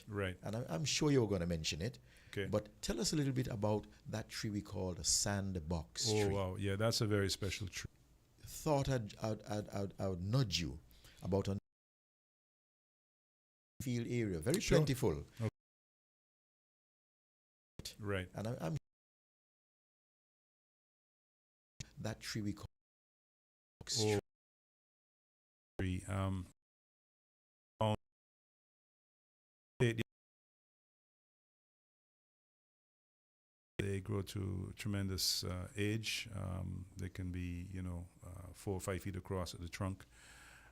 Right. And I'm sure you're going to mention it. Okay. But tell us a little bit about that tree we call the sandbox Oh tree. wow. Yeah, that's a very special tree. Thought I would nudge you about a field area, very Sure. plentiful. Okay. Right. And I'm that tree we call box Oh, tree. tree. On- they grow to tremendous age. They can be, 4 or 5 feet across at the trunk.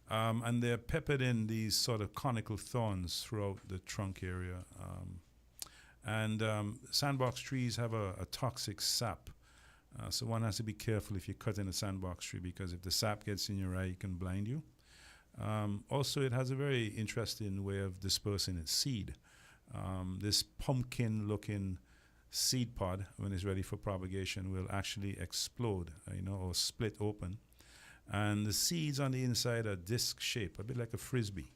And they're peppered in these sort of conical thorns throughout the trunk area. Sandbox trees have a toxic sap. So one has to be careful if you cut in a sandbox tree, because if the sap gets in your eye, it can blind you. Also, it has a very interesting way of dispersing its seed. This pumpkin-looking seed pod, when it's ready for propagation, will actually explode, or split open. And the seeds on the inside are disc shaped, a bit like a frisbee.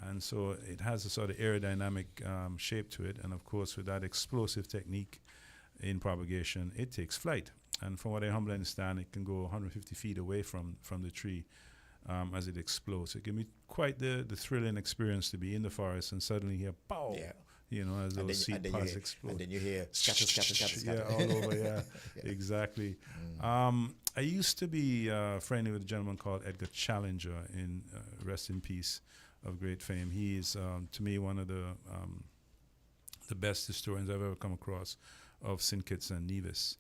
And so it has a sort of aerodynamic shape to it. And of course, with that explosive technique in propagation, it takes flight. And from what I humbly understand, it can go 150 feet away from the tree as it explodes. It can be quite the thrilling experience to be in the forest and suddenly hear pow, as those seed pods explode. And then you hear scatter, scatter, scatter, scatter. Yeah, all over, yeah. Exactly. I used to be friendly with a gentleman called Edgar Challenger, in rest in peace, of great fame. He is, to me, one of the best historians I've ever come across of St. Kitts and Nevis.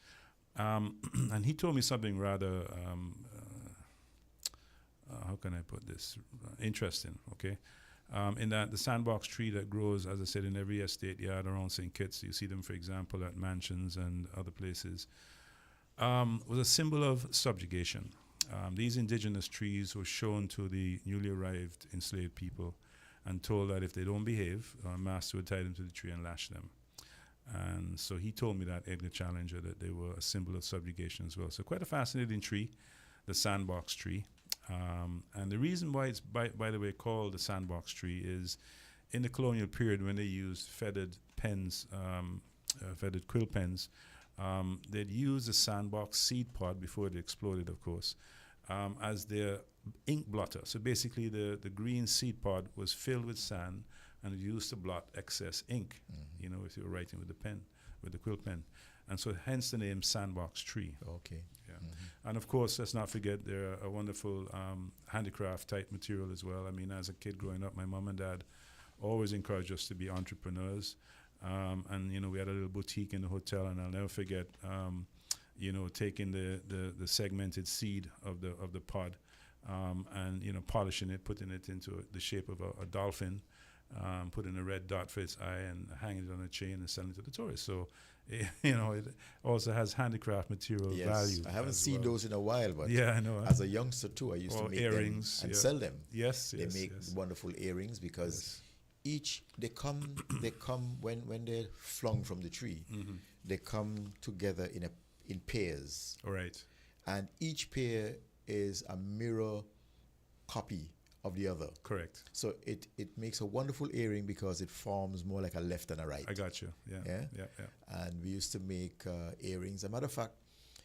And he told me something rather, how can I put this, interesting, okay? In that the sandbox tree that grows, as I said, in every estate yard around St. Kitts, you see them, for example, at mansions and other places, was a symbol of subjugation. These indigenous trees were shown to the newly arrived enslaved people and told that if they don't behave, master would tie them to the tree and lash them. And so he told me, that Edgar Challenger, that they were a symbol of subjugation as well. So quite a fascinating tree, the sandbox tree. And the reason why it's, by the way, called the sandbox tree is in the colonial period, when they used feathered pens, feathered quill pens, they'd use a sandbox seed pod before it exploded, of course, as their ink blotter. So basically the green seed pod was filled with sand and it used to blot excess ink, if you were writing with the pen, with the quill pen. And so hence the name sandbox tree. Okay. Yeah. And of course, let's not forget, they're a wonderful handicraft type material as well. I mean, as a kid growing up, my mom and dad always encouraged us to be entrepreneurs. And we had a little boutique in the hotel, and I'll never forget, taking the segmented seed of the pod, and polishing it, putting it into the shape of a dolphin, putting a red dot for its eye, and hanging it on a chain and selling it to the tourists. So, it also has handicraft material value. I haven't seen those in a while, but yeah, I know. as a youngster too, I used to make earrings, them and sell them. Yes, they make wonderful earrings because each they come when they're flung from the tree, they come together in pairs. All right. And each pair is a mirror copy of the other. Correct. So it makes a wonderful earring because it forms more like a left and a right. I got you. Yeah. And we used to make earrings. As a matter of fact,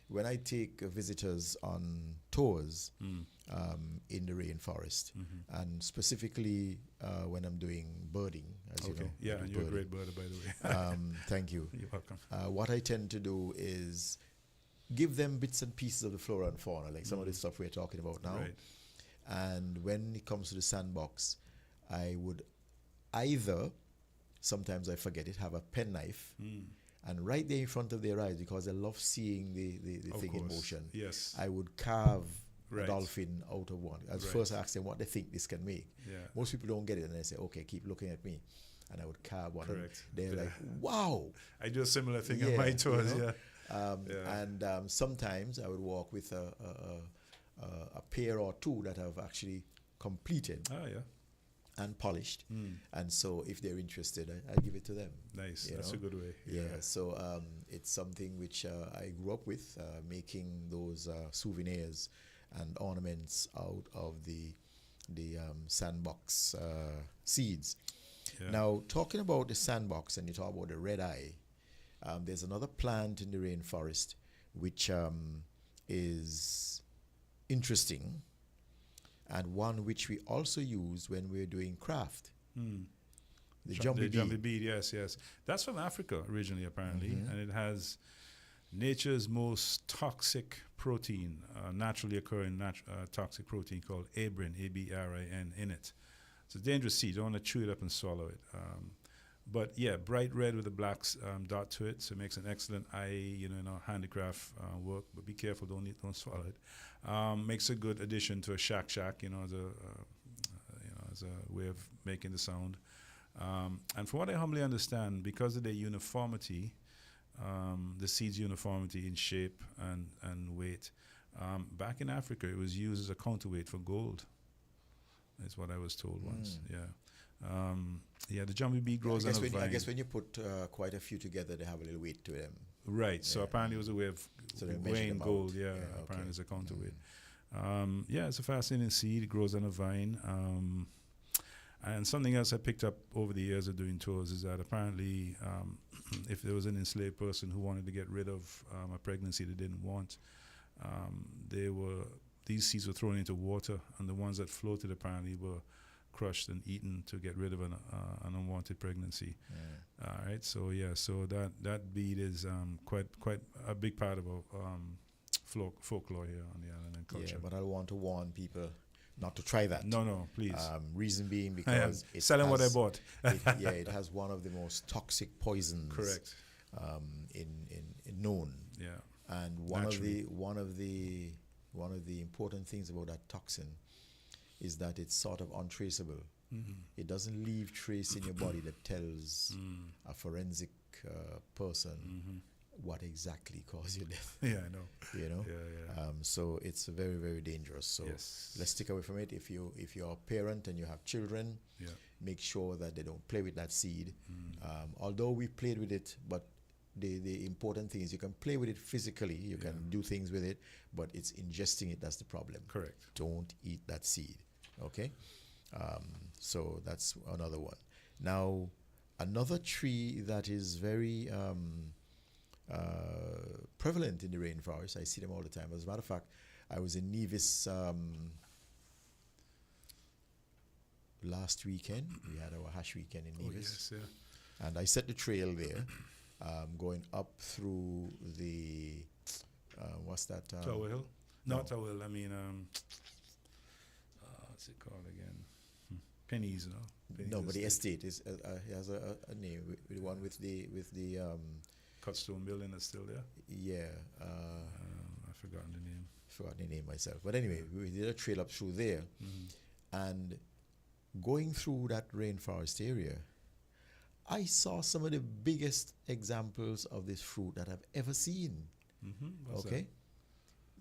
when I take visitors on tours in the rainforest, and specifically when I'm doing birding, as you know. Yeah, and you're a great birder, by the way. Thank you. You're welcome. What I tend to do is give them bits and pieces of the flora and fauna, like some of the stuff we're talking about now. Right. And when it comes to the sandbox, I would either, sometimes I forget it, have a penknife, and right there in front of their eyes, because I love seeing the thing in motion. Yes. I would carve a dolphin out of one. First I ask them what they think this can make. Yeah. Most people don't get it, and they say, okay, keep looking at me. And I would carve one. Correct. They're like, wow. I do a similar thing on my tours, And sometimes I would walk with a pair or two that I've actually completed and polished. And so if they're interested, I give it to them. Nice. That's a good way. So it's something which I grew up with, making those souvenirs and ornaments out of the sandbox seeds. Yeah. Now, talking about the sandbox, and you talk about the red eye, there's another plant in the rainforest which is interesting, and one which we also use when we're doing craft. The The jumbie jumbie bee. bead, yes, yes. That's from Africa originally, apparently, Mhm. and it has nature's most toxic protein, naturally occurring toxic protein called abrin, ABRIN, in it. It's a dangerous seed. You don't want to chew it up and swallow it. But yeah, bright red with a black dot to it, so it makes an excellent eye, handicraft work. But be careful, don't swallow it. Makes a good addition to a shack, as a way of making the sound. And from what I humbly understand, because of their uniformity, the seed's uniformity in shape and weight, back in Africa, it was used as a counterweight for gold. That's what I was told once. Yeah. The jumbie bee grows on a vine. I guess when you put quite a few together, they have a little weight to them. Right. So apparently it was a way of weighing gold. Yeah. Apparently it's a counterweight. It's a fascinating seed. It grows on a vine. And something else I picked up over the years of doing tours is that apparently if there was an enslaved person who wanted to get rid of a pregnancy they didn't want, these seeds were thrown into water, and the ones that floated apparently were crushed and eaten to get rid of an unwanted pregnancy. All right, so that bead is quite a big part of our folklore here on the island and culture. Yeah, but I want to warn people not to try that. No, please. Reason being because it selling has, what I bought. it has one of the most toxic poisons. Correct. In known. Yeah. And one of the important things about that toxin is that it's sort of untraceable. Mm-hmm. It doesn't leave trace in your body that tells a forensic person what exactly caused your death. Yeah, I know. You know. Yeah. So it's very, very dangerous. So let's stick away from it. If you're a parent and you have children, make sure that they don't play with that seed. Although we played with it, but the important thing is you can play with it physically. You can do things with it, but it's ingesting it that's the problem. Correct. Don't eat that seed. Okay. So that's another one. Now, another tree that is very prevalent in the rainforest. I see them all the time. As a matter of fact, I was in Nevis last weekend. We had our hash weekend in Nevis. Oh, yes, yeah. And I set the trail there, going up through the, what's that? Tower Hill? No. Not Tower Hill, I mean, what's it called again? Pennies, no? Pennies No, but the estate is has a name. The one with the Cutstone building that's still there? Yeah. I've forgotten the name. Forgotten the name myself. But anyway, we did a trail up through there, and going through that rainforest area, I saw some of the biggest examples of this fruit that I've ever seen. What's Okay?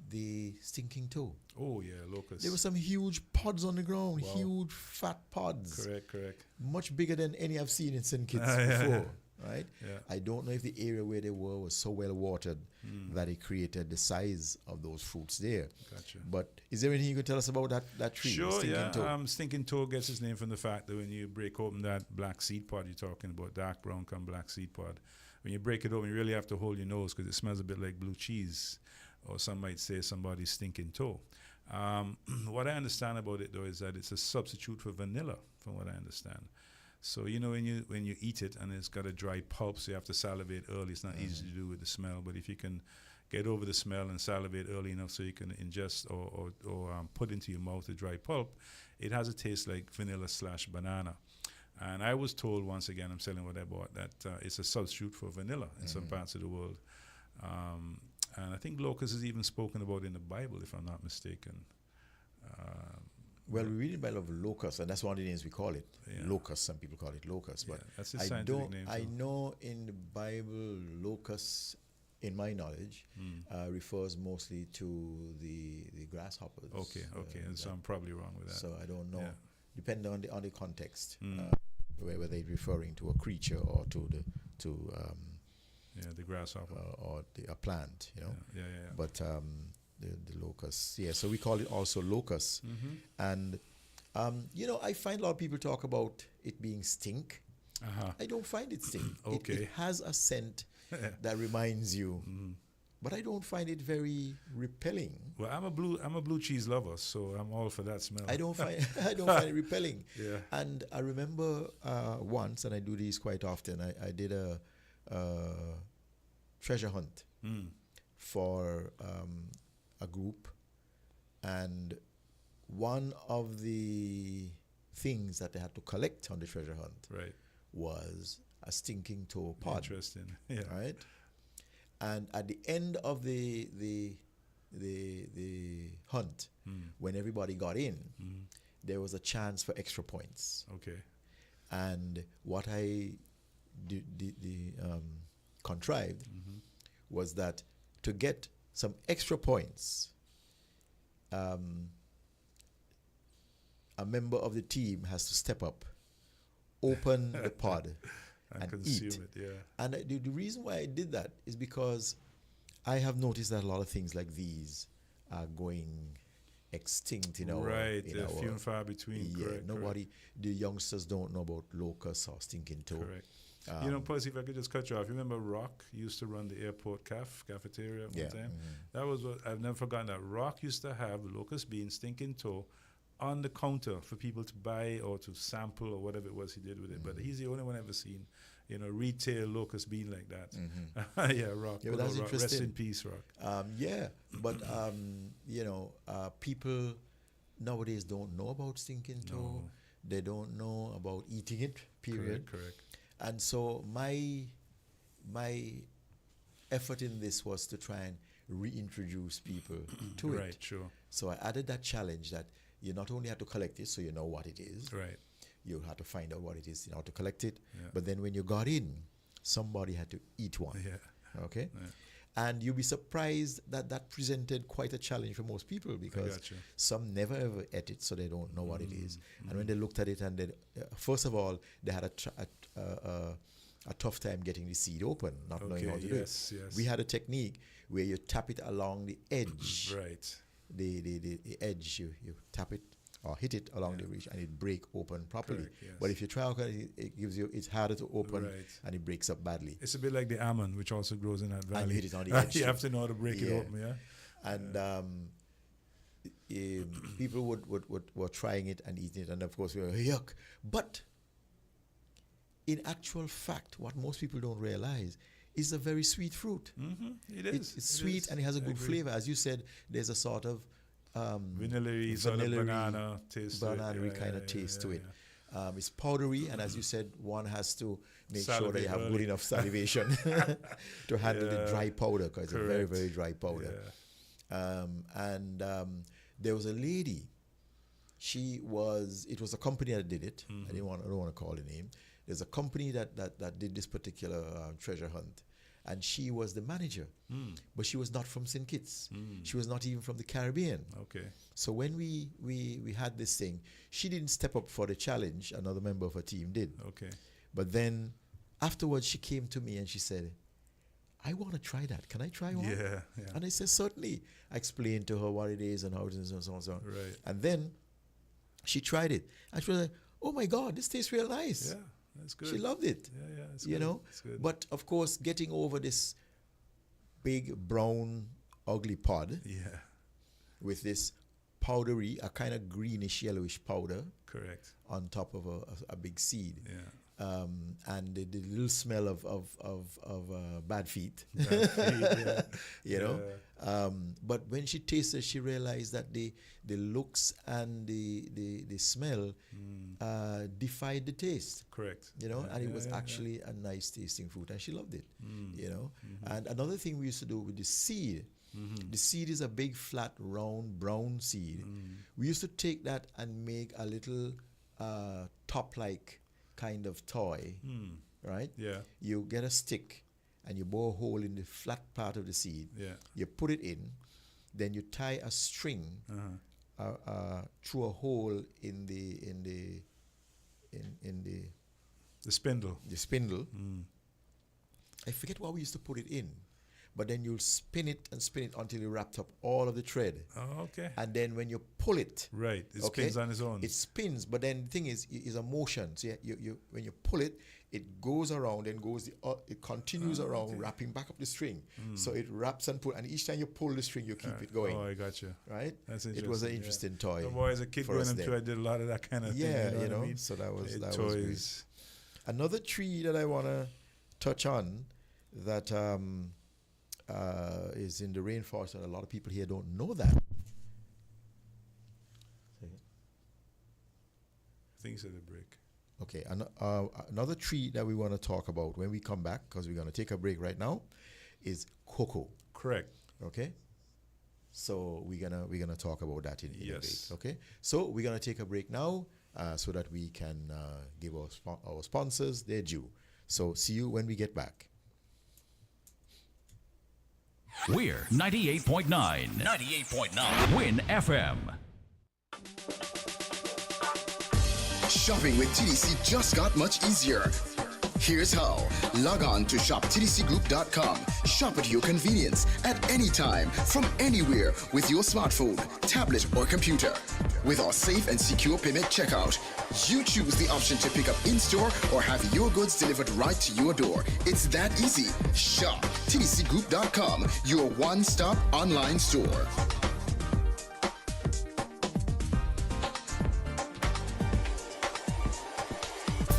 The stinking toe. that? Oh, yeah, locust. There were some huge pods on the ground, huge fat pods. Correct. Much bigger than any I've seen in St. Kitts before, right? Yeah. I don't know if the area where they were was so well watered that it created the size of those fruits there. Gotcha. But is there anything you can tell us about that tree? Sure, stinking toe? Stinking toe gets its name from the fact that when you break open that black seed pod you're talking about, dark brown come black seed pod, when you break it open, you really have to hold your nose because it smells a bit like blue cheese, or some might say somebody's stinking toe. What I understand about it, though, is that it's a substitute for vanilla, from what I understand. So, when you eat it and it's got a dry pulp, so you have to salivate early. It's not easy to do with the smell, but if you can get over the smell and salivate early enough so you can ingest or put into your mouth the dry pulp, it has a taste like vanilla/banana. And I was told, once again, I'm selling what I bought, that it's a substitute for vanilla in some parts of the world. And I think locust is even spoken about in the Bible, if I'm not mistaken. Well, we read in the Bible of locust, and that's one of the names we call it. Yeah. Locust, some people call it locust. But that's its scientific name. I know in the Bible, locust, in my knowledge, refers mostly to the grasshoppers. Okay, and so I'm probably wrong with that. So I don't know. Yeah. Depending on the context, whether they're referring to a creature or to the grasshopper or a plant, Yeah. But the locust, so we call it also locust. And I find a lot of people talk about it being stink. Uh-huh. I don't find it stink. Okay. It has a scent that reminds you, but I don't find it very repelling. Well, I'm a blue cheese lover, so I'm all for that smell. I don't find it repelling. Yeah. And I remember once, and I do these quite often. I did a treasure hunt for a group, and one of the things that they had to collect on the treasure hunt was a stinking toe pod. Interesting. Yeah. Right? And at the end of the hunt, when everybody got in, there was a chance for extra points. Okay. And what I contrived was that to get some extra points, a member of the team has to step up, open the pod, and consume eat. it. Yeah. And the reason why I did that is because I have noticed that a lot of things like these are going extinct in our They're few and far between. Yeah, correct, nobody, the youngsters don't know about locust or stinking toe. Correct. Percy, if I could just cut you off, you remember Rock used to run the airport cafeteria at one time? That was what I've never forgotten. That Rock used to have locust bean, stinking toe on the counter for people to buy or to sample or whatever it was he did with it. But he's the only one I've ever seen, retail locust bean like that. Yeah, Rock. Yeah, but that's Rock. interesting. Rest in peace, Rock. But people nowadays don't know about stinking toe. No. They don't know about eating it, period. Correct. And so my effort in this was to try and reintroduce people to it. Right, sure. So I added that challenge that you not only have to collect it so you know what it is. Right. You had to find out what it is in order to collect it. Yeah. But then when you got in, somebody had to eat one. Yeah. Okay? Yeah. And you'll be surprised that presented quite a challenge for most people because some never ever ate it, so they don't know what it is. And when they looked at it, and they, first of all, they had a tough time getting the seed open, not knowing how to do it. Yes. We had a technique where you tap it along the edge. Right. The edge, you tap it or hit it along the ridge, and it break open properly. Correct, yes. But if you try, it's harder to open, Right. and it breaks up badly. It's a bit like the almond, which also grows in that valley. And you hit it on the edge. You have to know how to break it open, yeah? And people were trying it and eating it, and of course we were, yuck. But in actual fact, what most people don't realize is a very sweet fruit. It is. It's sweet and it has a good flavor. As you said, there's a sort of vanilla-y, sort of banana taste to it. Banana-y kind of taste to it. It's powdery, and as you said, one has to make sure that you have good enough salivation to handle the dry powder, because it's a very, very dry powder. Yeah. There was a lady. It was a company that did it. I don't want to call the name. There's a company that did this particular treasure hunt, and she was the manager, but she was not from St. Kitts. She was not even from the Caribbean. Okay. So when we had this thing, she didn't step up for the challenge. Another member of her team did. Okay. But then afterwards, she came to me and she said, I want to try that. Can I try one? Yeah. And I said, certainly. I explained to her what it is and how it is and so on and so on. Right. And then she tried it. And she was like, oh my God, this tastes real nice. Yeah, that's good. She loved it. Yeah, it's you good. know? It's good. But of course, getting over this big, brown, ugly pod with this powdery, a kind of greenish, yellowish powder. Correct. On top of a big seed. Yeah. And the little smell of bad feet. You know. But when she tasted, she realized that the looks and the smell defied the taste. Correct. You know, and it was actually a nice tasting fruit, and she loved it. You know. And another thing we used to do with the seed. The seed is a big, flat, round, brown seed. We used to take that and make a little top-like kind of toy, right? Yeah. You get a stick and you bore a hole in the flat part of the seed. Yeah. You put it in, then you tie a string through a hole in the spindle. The spindle. I forget why we used to put it in, but then you'll spin it until you wrapped up all of the thread. Oh, okay. And then when you pull it, Right, it spins on its own. It spins, but then the thing is a motion. So you when you pull it, it goes around and it continues around, wrapping back up the string. So it wraps and pull, and each time you pull the string, you keep it going. Oh, I got you. Right? That's interesting. It was an interesting toy. The boy, as a kid growing up, I did a lot of that kind of thing. Yeah, You know what I mean? so that was Toys. great. Another tree that I want to touch on that is in the rainforest, and a lot of people here don't know that. Things at the break. Okay, another tree that we want to talk about when we come back, because we're going to take a break right now, is cocoa. Correct. Okay, so we're gonna talk about that in a Yes. bit. Okay, so we're gonna take a break now so that we can give our sponsors their due. So see you when we get back. We're 98.9. 98.9. Win FM. Shopping with TDC just got much easier. Here's how. Log on to shoptdcgroup.com. Shop at your convenience at any time, from anywhere, with your smartphone, tablet, or computer. With our safe and secure payment checkout, you choose the option to pick up in-store or have your goods delivered right to your door. It's that easy. Shop tdcgroup.com, your one-stop online store.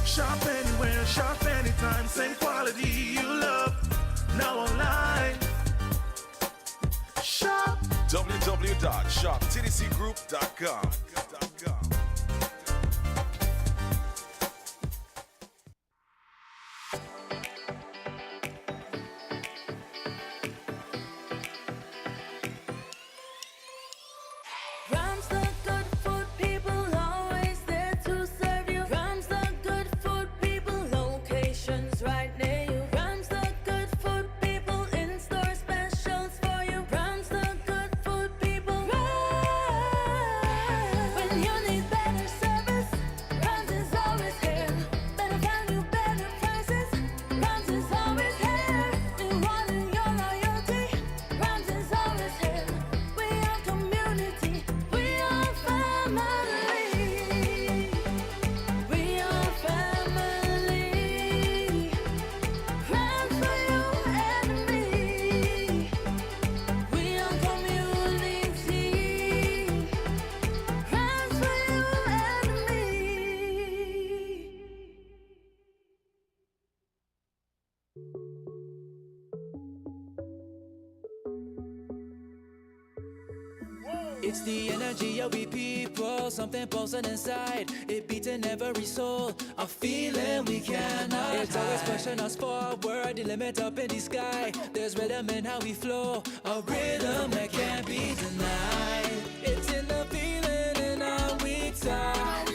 Shop anywhere, shop anytime, same quality you love. Now online. Shop www.shoptdcgroup.com. Rams the good food people, always there to serve you. Rams the good food people, locations right near you. Rams the good food people, in-store specials for you. Rams the good food people. Rams. When you need better service, Rams is always here. Better value, better prices. Rams is always here. Rewarding your loyalty. Rams is always here. We are community. We are family. We are family. Rams for you and me. We are community. Rams for you and me. It's the energy of we people, something pulsing inside. It beats in every soul, a feeling we cannot It's always pushing us forward, the limit up in the sky. There's rhythm in how we flow, a rhythm that can't be denied. It's in the feeling in our we talk.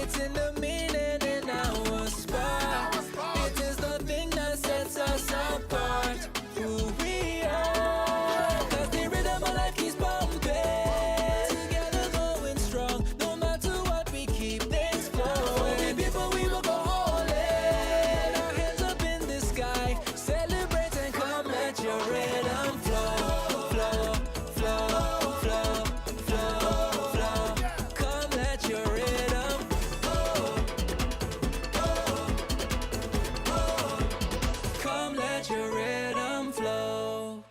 It's in the meaning in our spot. It is the thing that sets us apart. Who we are, 'cause the rhythm of life keeps pumping. Together going strong, no matter what, we keep things flowing. The people, we will go all in. Our hands up in the sky, celebrate and come, let your rhythm flow, flow, flow, flow, flow, flow. Come, let your rhythm come, let your rhythm flow.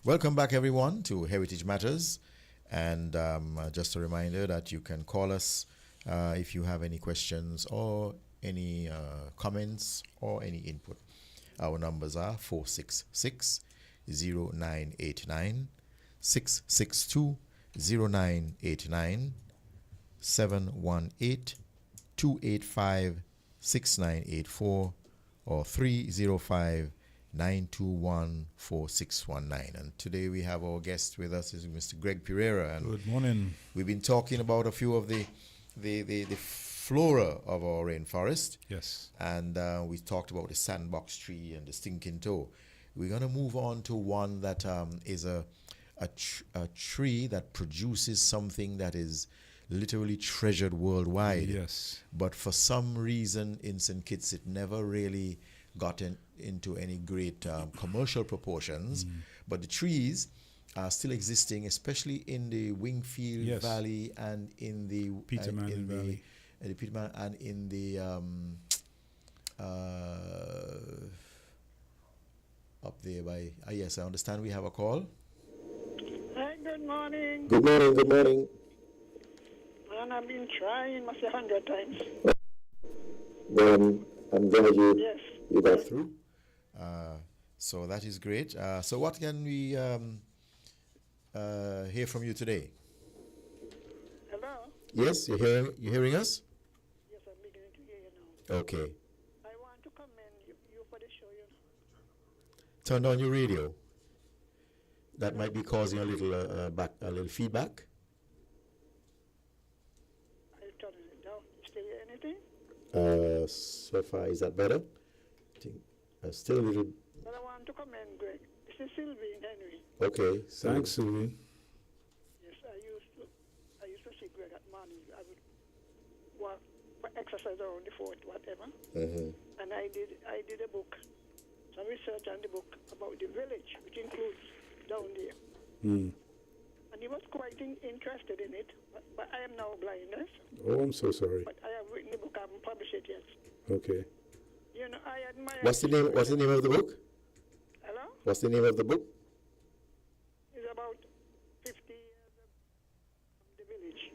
Welcome back, everyone, to Heritage Matters. And just a reminder that you can call us if you have any questions or any comments or any input. Our numbers are 466-0989, 662-0989, 718-285-6984, or 305-921-4619. And today we have our guest with us is Mr. Greg Pereira. And Good morning. we've been talking about a few of the flora of our rainforest. Yes. And we talked about the sandbox tree and the stinking toe. We're going to move on to one that is a tree that produces something that is literally treasured worldwide. Yes. But for some reason in St. Kitts, it never really got into any great commercial proportions. But the trees are still existing, especially in the Wingfield Valley and in the Peterman Valley. The Peterman and in the up there by yes, I understand we have a call. Hi, good morning. Good morning, good morning. And I've been trying must 100 times. I'm glad Yes. you got through. So that is great. So what can we hear from you today? Hello? Yes, you hearing us? Yes, I'm beginning to hear you now. Okay. I want to commend you for the show. Turn down your radio. That might be causing a little feedback. I'll turn it down. Still hear anything? So far, is that better? I think still a little. But I want to commend Greg. This is Sylvie Henry. Okay. So Thanks, Sylvie. Yes, I used to see Greg at morning. I would walk for exercise around the fort, whatever. And I did a book, some research on the book about the village, which includes down there. And he was quite interested in it, but I am now blind. Oh, I'm so sorry. But I have written the book. I haven't published it yet. Okay. You know, I admire. What's the name of the book? Hello? What's the name of the book? It's about 50 years of the village.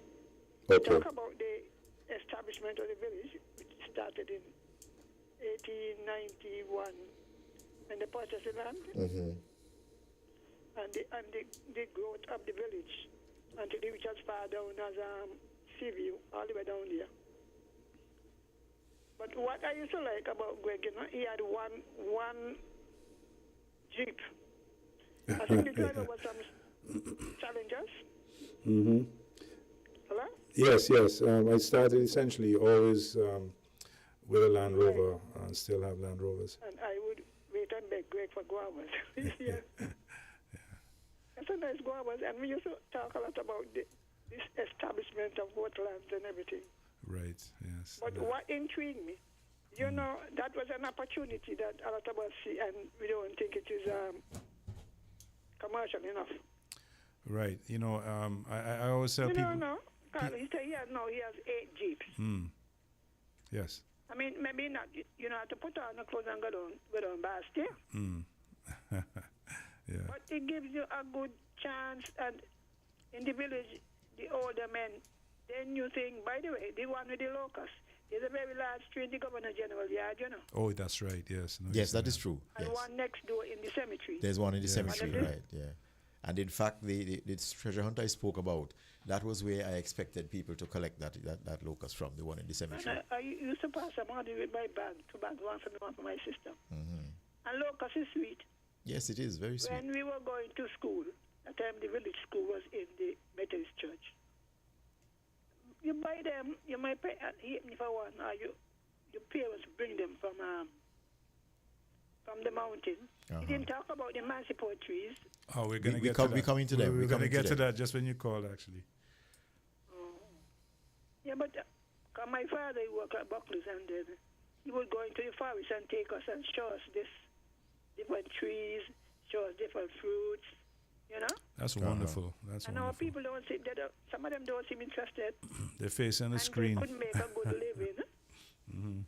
Okay. Talk about the establishment of the village, which started in 1891 when they purchased the land. And the growth of the village until it reached as far down as Seaview, all the way down there. But what I used to like about Greg, he had one Jeep. I think the driver was some Challengers. Hello? Yes. I started essentially always with a Land Rover and still have Land Rovers. And I would wait and beg Greg for guavas. Yeah. That's a nice guavas. And we used to talk a lot about this establishment of waterlands and everything. Right, yes. But what intrigued me, that was an opportunity that a lot of us see, and we don't think it is commercial enough. Right. I always tell people. No. He said he has 8 Jeeps. Yes. I mean, maybe not. You know, have to put on the clothes and go down by stairs. Yeah. But it gives you a good chance. And in the village, the older men, they knew thing. By the way, the one with the locust, there's a very large tree in the Governor General yard, Oh, that's right. Yes. No, Yes, that is true. And Yes. one next door in the cemetery. There's one in the cemetery, Okay. right? Yeah. And in fact, the treasure hunt I spoke about, that was where I expected people to collect that locust from, the one in the cemetery. And I used to pass some money with my bag, 2 bags, one for me, one for my sister. And locust is sweet. Yes, it is very sweet. When we were going to school, at the time the village school was in the Methodist church. You buy them, you might pay, even for one, or your parents bring them from the mountain. You didn't talk about the mancipore trees. Oh, we're going to get to to that. that. We're coming to them. We're going to get to that just when you called, actually. Yeah, but my father worked at Buckley's, and he would go into the forest and take us and show us this different trees, show us different fruits, That's wonderful. That's and wonderful. our people don't seem, some of them don't seem interested. They're facing the and screen. they couldn't make a good living.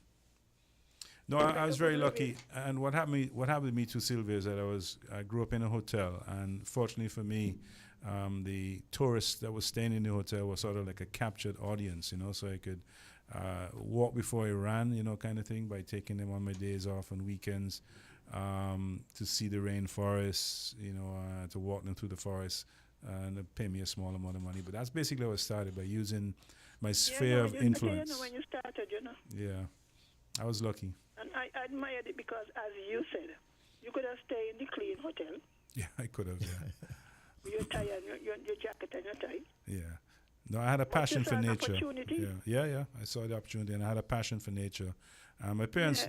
No, I was very lucky. And what happened to me too, Sylvia, is that I grew up in a hotel, and fortunately for me, the tourists that was staying in the hotel were sort of like a captured audience, so I could walk before I ran, kind of thing, by taking them on my days off and weekends to see the rainforest, to walk them through the forest, and they pay me a small amount of money. But that's basically how I started, by using my sphere of influence. When you started, Yeah, I was lucky. And I admired it because, as you said, you could have stayed in the clean hotel Yeah, I could have. Yeah, with your tie and your jacket and your tie. yeah. No, I had a passion for an nature. opportunity. Yeah. I saw the opportunity, and I had a passion for nature. My parents,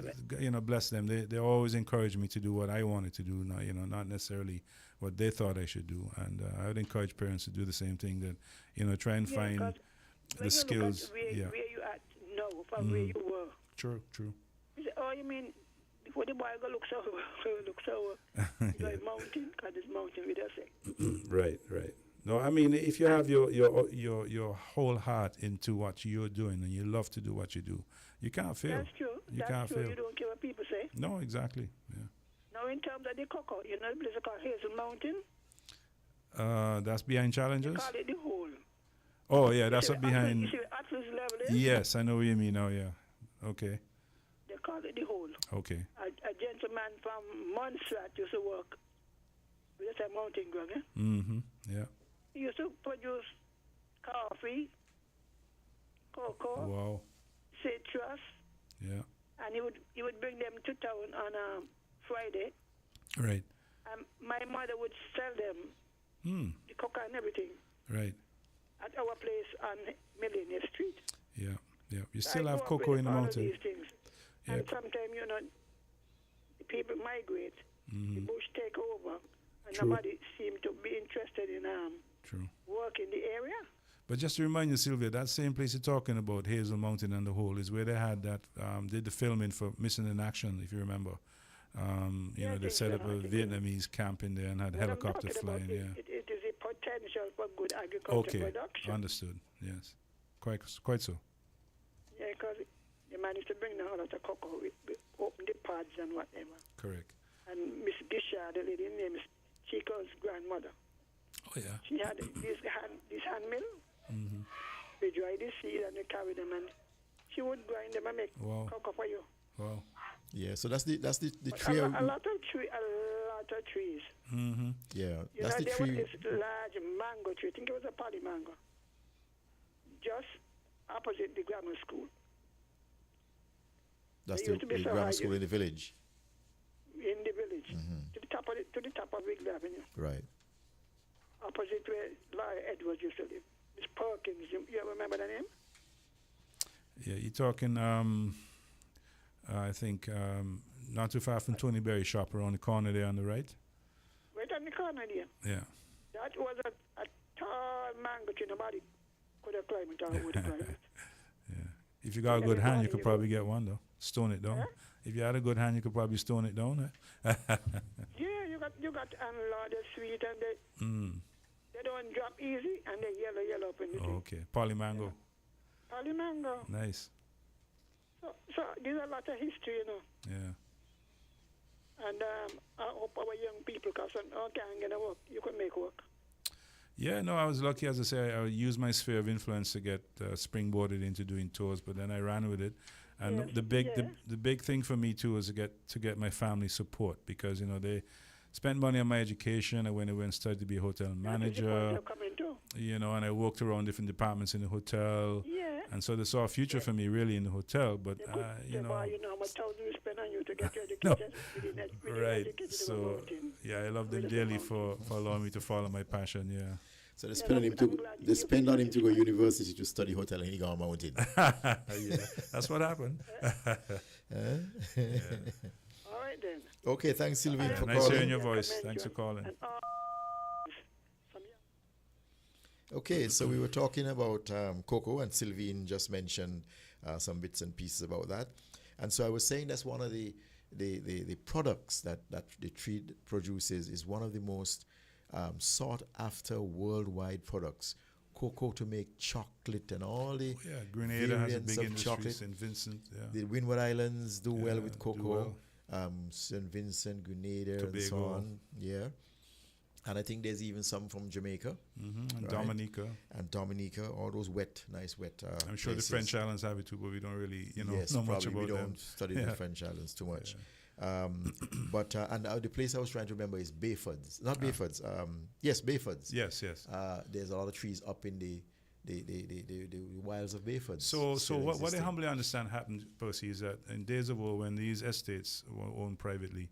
bless them, they always encouraged me to do what I wanted to do. Not necessarily what they thought I should do. And I would encourage parents to do the same thing. That try and find the skills. Where you at now from where you were. True. You say, oh, you mean before the boy go look so you go mountain, because it's mountain we just say. Right. No, I mean, if you have your whole heart into what you're doing and you love to do what you do, you can't fail. That's true. Can't fail. You don't care what people say. No, exactly. Yeah. Now, in terms of the cocoa, the place called Hazel Mountain. That's behind Challenges? They call it the hole. Oh, yeah, that's up behind. You see where Atlas level is? Yes, I know what you mean now, yeah. Okay. They call it the hole. Okay. A gentleman from Montserrat used to work with a mountain ground, Yeah. He used to produce coffee, cocoa, Wow. citrus, Yeah. and he would bring them to town on Friday. Right. And my mother would sell them the cocoa and everything Right. at our place on Millionaire Street. Yeah. You still I have grew up cocoa with in the all of mountain. these things. Yeah. And sometimes, the people migrate, the bush take over, and True. nobody seemed to be interested in True. work in the area. But just to remind you, Sylvia, that same place you're talking about, Hazel Mountain and the Hole, is where they had that, did the filming for Missing in Action, if you remember. They set up a Vietnamese camp in there and had What I'm helicopter talking flying, about yeah. It is a potential for good agricultural Okay, production. understood, yes. Quite so. Yeah, because they managed to bring down a lot of cocoa, open the pods and whatever. Correct. And Miss Gisha, the lady named Chico's grandmother, Oh, yeah. she had this hand mill. They dry the seed and they carry them, and she would grind them and make Wow. cocoa for you. Wow. Yeah, so that's the But tree. a lot of trees. Mm-hmm. Yeah, You that's the there tree. was this large mango tree. I think it was a poly mango. Just opposite the grammar school. That's It the used to be so grammar high, school in the village. In the village. To the top of Wrigley Avenue. Right. Opposite where Larry Edwards used to live. Miss Perkins, you remember the name? Yeah, you're talking, I think, not too far from Tony Berry shop around the corner there on the right. Right on the corner there. Yeah. That was a tall mango tree. Nobody could have climbed it or would have climbed it. Yeah. If you got a Yeah, good it's hand, you funny, could you probably get one, though. Stone it down. Huh? If you had a good hand, you could probably stone it down. Yeah, you got analog, they're sweet, and they don't drop easy, and they yellow up in the tree. Okay. Polymango. Poly mango. Nice. So there's a lot of history, Yeah. And I hope our young people, because I can't get work, you can make work. Yeah, no, I was lucky, as I say, I used my sphere of influence to get springboarded into doing tours, but then I ran with it. And Yes, the big thing for me too was to get my family support, because they spent money on my education. I went away and studied to be a hotel manager, and I worked around different departments in the hotel. Yeah. And so they saw a future for me really in the hotel, but Boy, how much time we spend on you to get your No. education. right. So yeah, I love them dearly for allowing me to follow my passion. Yeah. So they spend on him to go university to study hotel in Hinigawa Mountain. Yeah, that's what happened. All right then. Okay, thanks Sylvain for Nice calling. hearing your voice. Thanks for calling. Okay, so we were talking about cocoa, and Sylvain just mentioned some bits and pieces about that. And so I was saying that's one of the products that the tree produces is one of the most sought after worldwide products. Cocoa to make chocolate and all the Grenada has a variants big of industry. chocolate. St. Vincent, The Windward Islands do well with do cocoa. well. St. Vincent, Grenada, and so Tobago. on. Yeah. And I think there's even some from Jamaica. And right? Dominica. And Dominica, all those nice wet I'm sure places. the French islands have it too, but we don't really, yes, know much probably about we them. don't study the French islands too much. But the place I was trying to remember is Bayfords. Not Bayfords. Yes, Bayfords. Yes. There's a lot of trees up in the wilds of Bayfords. So what I humbly understand happened, Percy, is that in days of old, when these estates were owned privately,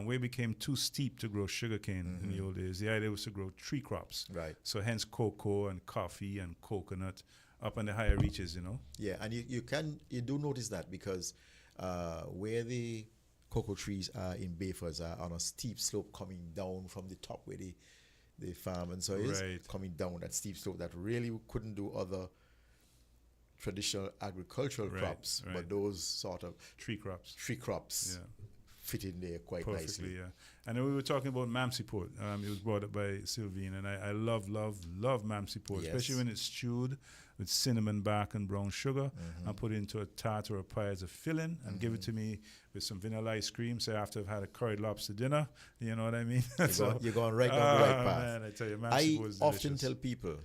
where it became too steep to grow sugarcane in the old days. The idea was to grow tree crops. Right. So hence cocoa and coffee and coconut up on the higher reaches, you know. Yeah, and you do notice that because where the cocoa trees are in Bayfords are on a steep slope coming down from the top where the farm and so is Right. coming down that steep slope that really couldn't do other traditional agricultural Right, crops, right. but those sort of Tree crops. tree crops Yeah. fit in there quite Perfectly, nicely. yeah. And then we were talking about Mamsi Port. It was brought up by Sylvine, and I love Mamsi Port, Yes. especially when it's stewed with cinnamon bark and brown sugar, and put it into a tart or a pie as a filling, and give it to me with some vanilla ice cream. Say after I've had a curried lobster dinner, you know what I mean? You're going right down the right path. Man, I tell you, Mamsi I Port is often delicious. tell people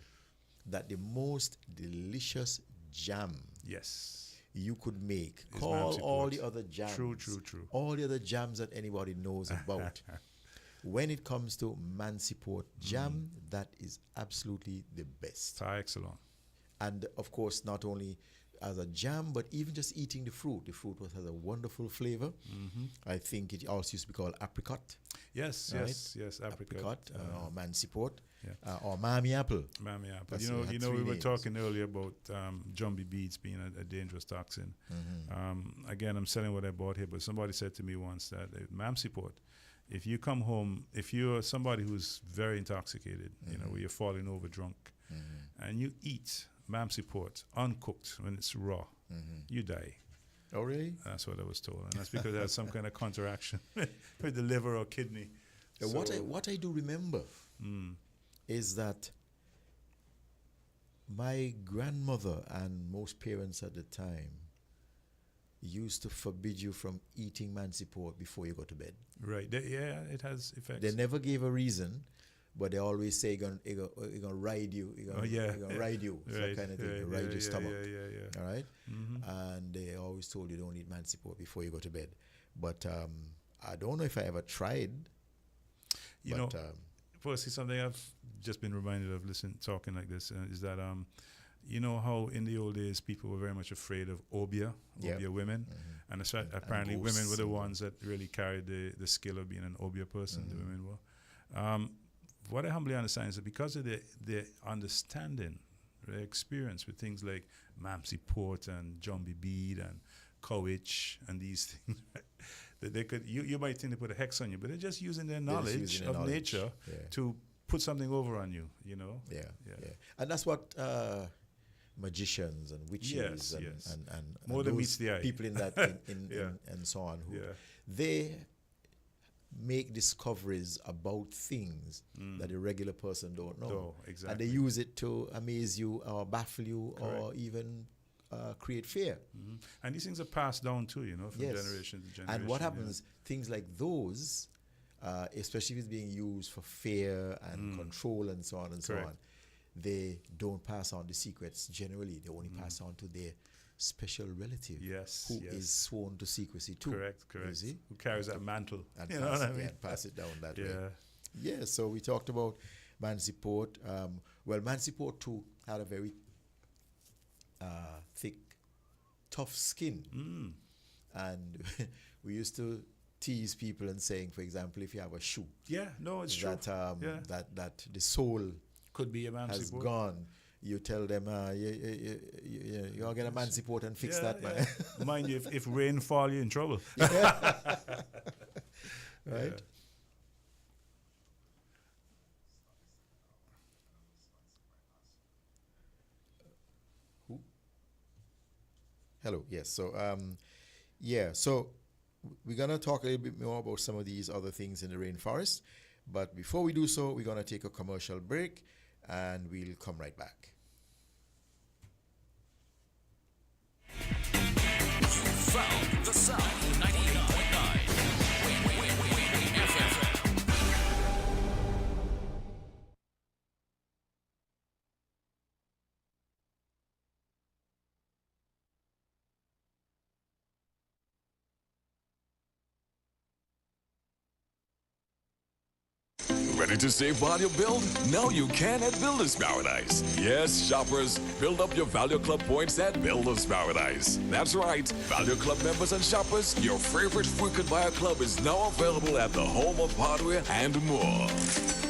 that the most delicious jam Yes. you could make, Is call Mamsi all Port. the other jams, True. all the other jams that anybody knows about. When it comes to Mansiport jam, that is absolutely the best. Par excellent. And of course, not only as a jam, but even just eating the fruit. The fruit has a wonderful flavor. I think it also used to be called apricot. Yes, Right? yes, apricot. Or Mansiport, yeah. or Mammy apple. Mammy apple. That's You know, it, had we three were names. talking earlier about jumbie beads being a dangerous toxin. Again, I'm selling what I bought here, but somebody said to me once that Mamsi Port, if you come home, if you're somebody who's very intoxicated, you know, where you're falling over drunk, and you eat Mamsi Port uncooked when it's raw, you die. Oh, really? That's what I was told, and that's because it has some kind of counteraction with the liver or kidney. What I do remember is that my grandmother and most parents at the time used to forbid you from eating Mansiport before you go to bed. Right. Yeah, it has effects. They never gave a reason, but they always say you're gonna ride you. You're gonna ride you. So that kind of thing. Ride your stomach. Yeah. All right? And they always told you don't eat Mansiport before you go to bed. But I don't know if I ever tried. You know, firstly, something I've just been reminded of talking like this is that you know how in the old days people were very much afraid of obia women, and apparently women were the ones that really carried the skill of being an obia person. The women were. What I humbly understand is that because of their understanding, their experience with things like Mamsi Port and Jumbie Bead and Cowitch and these things, that they could you might think they put a hex on you, but they're just using their knowledge of nature to put something over on you, you know? Yeah. And that's what magicians and witches and more than meets the eye. People in that and so on who they make discoveries about things that a regular person don't know. Exactly. And they use it to amaze you or baffle you or even create fear. And these things are passed down too, you know, from generation to generation. And what happens, things like those, especially if it's being used for fear and control and so on and so on, they don't pass on the secrets generally. They only pass on to their special relative who is sworn to secrecy too. Correct. You see? Who carries that mantle. And You know what I mean? pass it down that way. Yeah. Yeah, so we talked about Mansiport. Well, Mansiport too had a very thick, tough skin. And we used to tease people and saying, for example, if you have a shoe, it's true. That the sole could be a Mamsi has Port. gone. You tell them, you'll get a Mansiport and fix that, man. Mind you, if rain fall, you're in trouble. Right? Who? Hello, yes. So, so we're going to talk a little bit more about some of these other things in the rainforest. But before we do so, we're going to take a commercial break and we'll come right back. Found the sound. 98.9. Win FM. Ready to save while you build? Now you can at Builder's Paradise. Yes, shoppers, build up your Value Club points at Builder's Paradise. That's right, Value Club members and shoppers, your favorite frequent buyer club is now available at the home of hardware and more.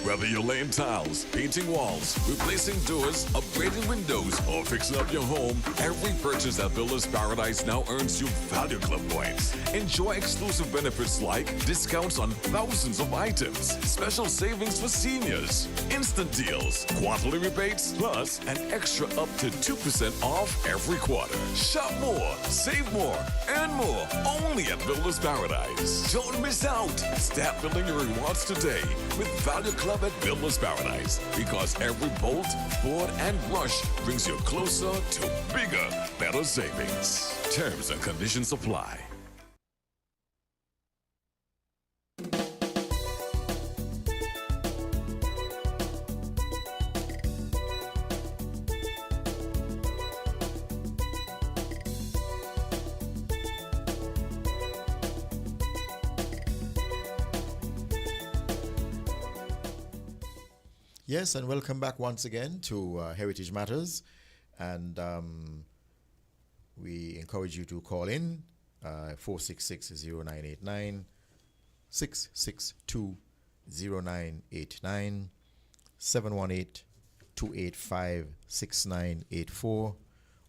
Whether you're laying tiles, painting walls, replacing doors, upgrading windows, or fixing up your home, every purchase at Builder's Paradise now earns you Value Club points. Enjoy exclusive benefits like discounts on thousands of items, special savings for seniors, instant deals, quarterly rebates, plus an extra up to 2% off every quarter. Shop more, save more, earn more, only at Builder's Paradise. Don't miss out. Start building your rewards today with Value Club at Builder's Paradise, because every bolt, board, and brush brings you closer to bigger, better savings. Terms and conditions apply. Yes, and welcome back once again to Heritage Matters. And we encourage you to call in 466-0989, 662-0989, 718-285-6984,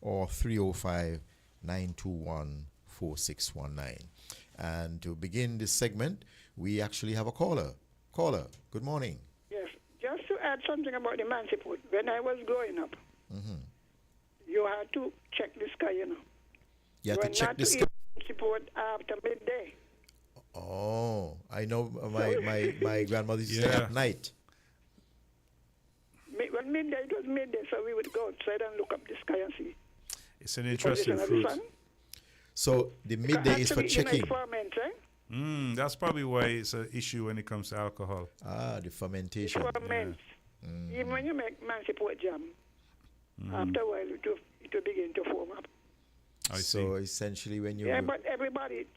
or 305-921-4619. And to begin this segment, we actually have a caller. Caller, good morning. Just to add something about the Mansiput, when I was growing up, you had to check the sky, you know. You had to check the sky. Mansiput after midday. Oh, I know my grandmother used to say at night. Well, midday, it was midday, so we would go outside and look up the sky and see. It's an interesting fruit. So the midday is for checking. That's probably why it's an issue when it comes to alcohol. Ah, the fermentation. It ferments. Even when you make Mansiput jam, after a while it will begin to form up. So essentially when you... Yeah, but everybody,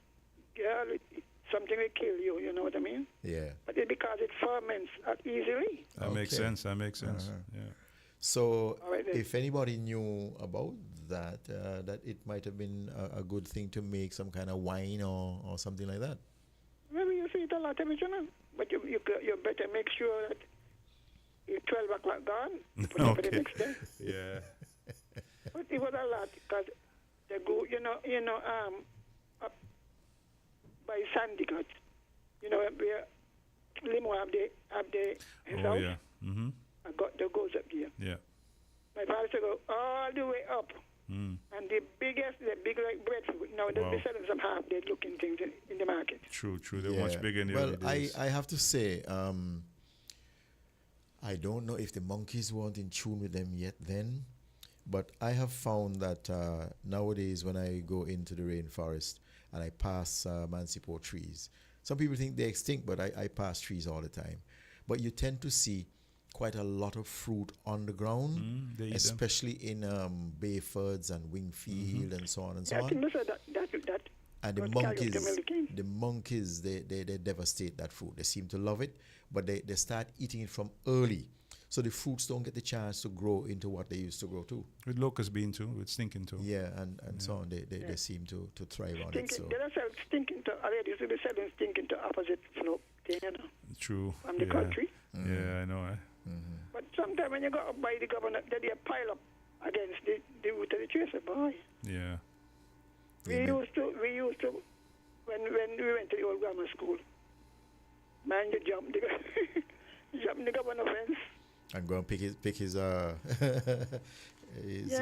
something will kill you, you know what I mean? Yeah. But it's because it ferments easily. That makes sense, Yeah. So if anybody knew about that, that it might have been a good thing to make some kind of wine or something like that. Well, you see it a lot of it, you know. But you better make sure that it's 12 o'clock gone. Put it for the next day. Yeah. But it was a lot because they go, up by Sandycut, where Limo have the house. Yeah. Mm-hmm. I got the goes up there. Yeah. My father used to go all the way up. And the big like breadfruit. Now they'll be selling some half-dead looking things in the market. True. They're much bigger in the Well, early days. I have to say, I don't know if the monkeys weren't in tune with them yet then, but I have found that nowadays when I go into the rainforest and I pass Mansipur trees, some people think they're extinct, but I pass trees all the time. But you tend to see quite a lot of fruit on the ground, especially in Bayfords and Wingfield and so on and so on. And the monkeys, they devastate that fruit. They seem to love it, but they start eating it from early. So the fruits don't get the chance to grow into what they used to grow too. With locust bean too, with stinking too. Yeah, and so on. They seem to thrive on it. So. They don't sell stinking to, already used to be selling stinking to opposite flow thing, True. From the country. Yeah, I know. But sometimes when you go up by the governor, they pile up against the root of the tracer, boy. Yeah. We used to when we went to the old grammar school, man, you jump the governor fence. And go and pick his his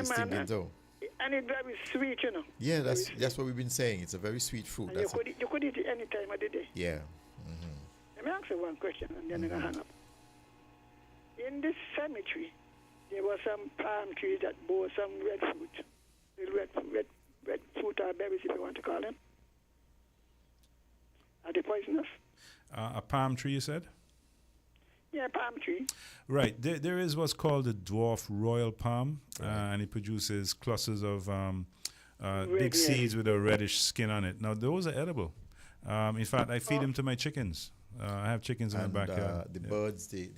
stinking toe. And it's very sweet, you know. Yeah, that's what we've been saying. It's a very sweet fruit. And you could eat it any time of the day. Yeah. Let me ask you one question, and then I'm going to hang up. In this cemetery, there were some palm trees that bore some red fruit. The red fruit or berries, if you want to call them. Are they poisonous? A palm tree, you said? Yeah, palm tree. Right. There is what's called the dwarf royal palm, and it produces clusters of big seeds with a reddish skin on it. Now, those are edible. In fact, I feed them to my chickens. I have chickens in my And backyard. the Yeah. birds, they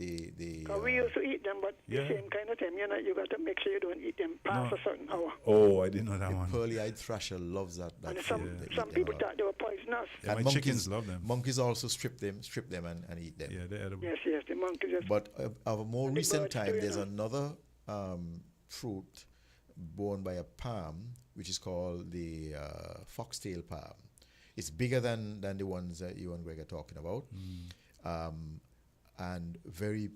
We used to eat them, but Yeah. the same kind of time. You got to make sure you don't eat them past No. a certain hour. Oh, I didn't know that the one. pearly-eyed thrasher loves that. And food. some They eat some them people a lot. thought they were poisonous. Yeah, And my chickens love them. Monkeys also strip them and eat them. Yeah, they're edible. Yes, the monkeys. Just, But of a more And the recent birds time, too, there's you another fruit borne by a palm, which is called the foxtail palm. It's bigger than the ones that you and Greg are talking about, and very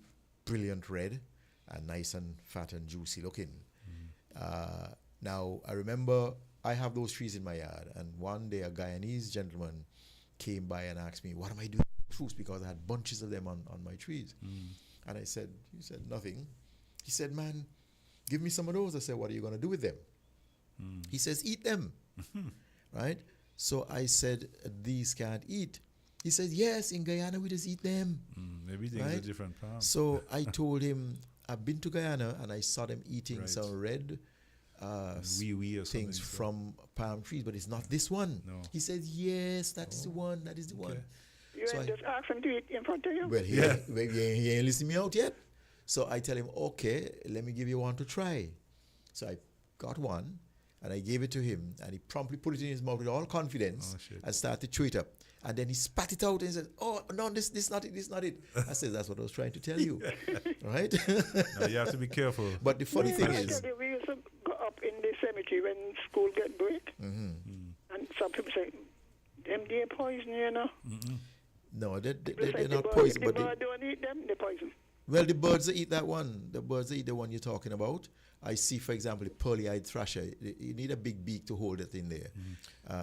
brilliant red, and nice and fat and juicy looking. Now, I remember I have those trees in my yard, and one day a Guyanese gentleman came by and asked me, what am I doing with fruits? Because I had bunches of them on my trees. And he said, nothing. He said, man, give me some of those. I said, what are you going to do with them? He says, eat them. Right? So I said, these can't eat. He said, yes, in Guyana we just eat them. Everything's a Right? different palm. So I told him, I've been to Guyana and I saw them eating Right. some red Wee or something. things from palm trees, but it's not this one. No. He said, yes, that's the one. That is the one. you so ain't I- just ask them to eat in front of you. Well, he ain't listening me out yet. So I tell him, okay, let me give you one to try. So I got one and I gave it to him, and he promptly put it in his mouth with all confidence and started to chew it up. And then he spat it out and he said, oh, no, this not it, this not it. I said, that's what I was trying to tell you. Right? No, you have to be careful. But the funny thing I is, tell you, we used to go up in the cemetery when school get break, and some people say, them they poison, you know. no, They they're say not the poison, bird, but the bird don't eat them, they poison. well, the birds that eat that one. The birds that eat the one you're talking about. I see, for example, the pearly-eyed thrasher. You need a big beak to hold it in there.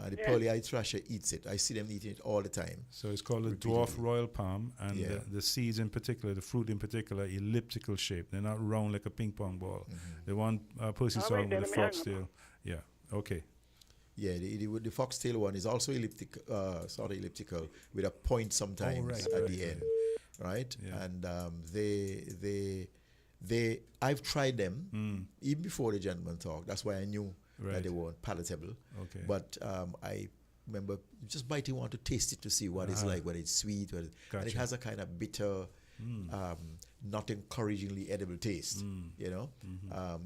The pearly-eyed thrasher eats it. I see them eating it all the time. So it's called a dwarf Repeatedly. royal palm, and Yeah. the seeds in particular, the fruit in particular, elliptical shape. They're not round like a ping pong ball. The one Percy All saw right, with the then, let me hang up. foxtail. Yeah. Okay. Yeah, the foxtail one is also sort of elliptical, with a point sometimes right, at right, the end, right? Yeah. And I've tried them even before the gentleman talked. That's why I knew Right. that they weren't palatable. Okay. But I remember just biting one to taste it to see what it's like, whether it's sweet, and it Gotcha. has a kind of bitter, not encouragingly edible taste. You know,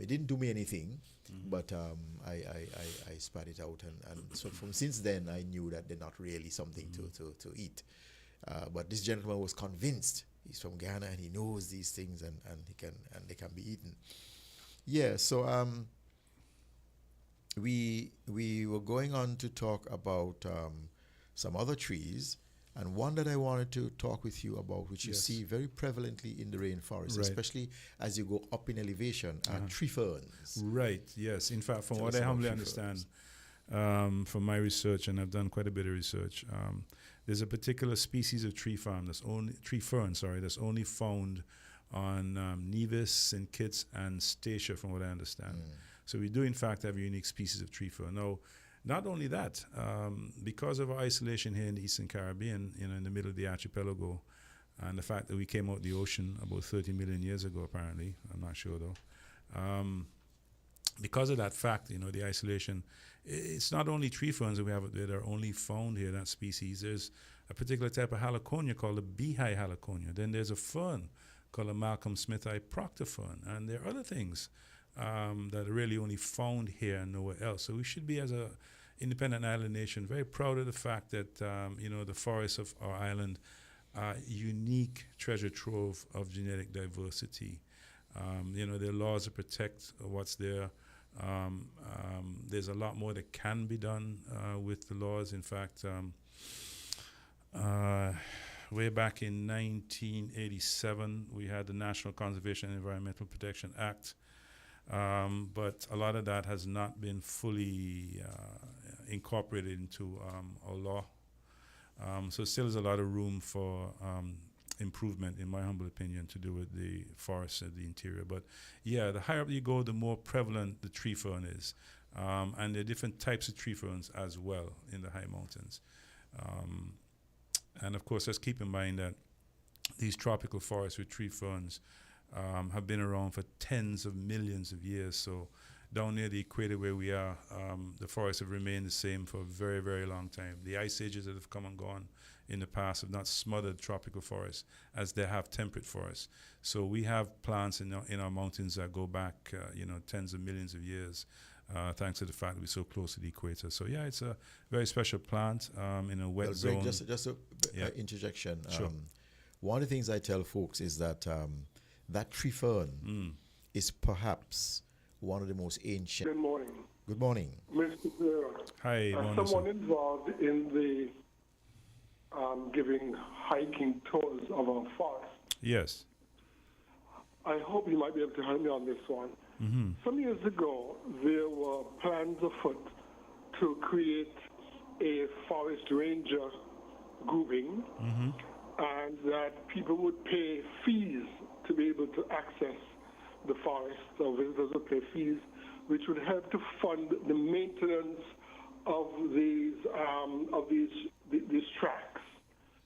it didn't do me anything, but I spat it out, and so since then I knew that they're not really something to eat. But this gentleman was convinced. He's from Ghana and he knows these things, and they can be eaten. Yeah. So we were going on to talk about some other trees, and one that I wanted to talk with you about, which you Yes. see very prevalently in the rainforest, Right. especially as you go up in elevation, are tree ferns. Right. Yes. In fact, from Tell what us I about humbly tree understand, from my research, and I've done quite a bit of research, there's a particular species of tree fern that's only found on Nevis, St. Kitts, and Statia, from what I understand. So we do, in fact, have a unique species of tree fern. Now, not only that, because of our isolation here in the Eastern Caribbean, in the middle of the archipelago, and the fact that we came out the ocean about 30 million years ago, apparently, I'm not sure though. Because of that fact, the isolation, it's not only tree ferns that we have that are only found here, that species. There's a particular type of haliconia called the beehive haliconia. Then there's a fern called a Malcolm Smith-eye proctor fern. And there are other things that are really only found here and nowhere else. So we should be, as a independent island nation, very proud of the fact that, the forests of our island are a unique treasure trove of genetic diversity. There are laws to protect what's there. There's a lot more that can be done with the laws. In fact, way back in 1987, we had the National Conservation and Environmental Protection Act, but a lot of that has not been fully incorporated into our law. So still there's a lot of room for improvement, in my humble opinion, to do with the forests of the interior. But yeah, the higher up you go, the more prevalent the tree fern is. And there are different types of tree ferns as well in the high mountains. And of course, let's keep in mind that these tropical forests with tree ferns have been around for tens of millions of years. So down near the equator where we are, the forests have remained the same for a very, very long time. The ice ages that have come and gone in the past have not smothered tropical forests as they have temperate forests. So we have plants in our mountains that go back, tens of millions of years, thanks to the fact that we're so close to the equator. So yeah, it's a very special plant in a wet zone. Greg, just a interjection. Sure. One of the things I tell folks is that that tree fern is perhaps one of the most ancient. Good morning. Good morning. Mr. Pereira. Hi, As morning, someone sir. involved in the giving hiking tours of our forest, Yes. I hope you might be able to help me on this one. Mm-hmm. Some years ago, there were plans afoot to create a forest ranger grouping, and that people would pay fees to be able to access the forest, or visitors would pay fees, which would help to fund the maintenance of these tracks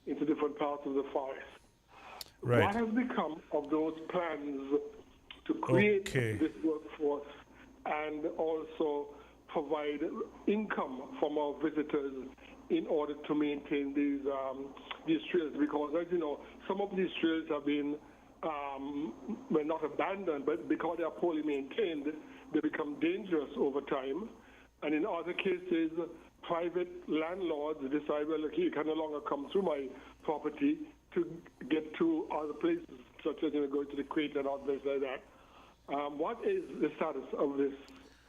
into different parts of the forest. Right. What has become of those plans to create Okay. this workforce and also provide income from our visitors in order to maintain these trails? Because, as you know, some of these trails have been well, not abandoned, but because they are poorly maintained, they become dangerous over time. And in other cases, private landlords decide, well, look, you can no longer come through my property to get to other places, such as going to the equator and other places like that. What is the status of this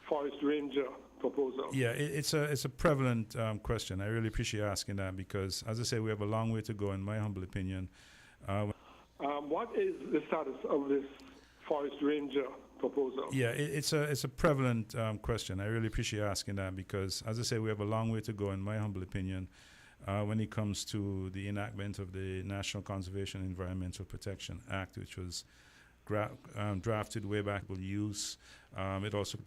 forest ranger proposal? Yeah, it's a prevalent question. I really appreciate you asking that because, as I say, we have a long way to go, in my humble opinion. What is the status of this forest ranger proposal? Yeah, it's a prevalent question. I really appreciate you asking that because, as I say, we have a long way to go, in my humble opinion, when it comes to the enactment of the National Conservation and Environmental Protection Act, which was drafted way back. It also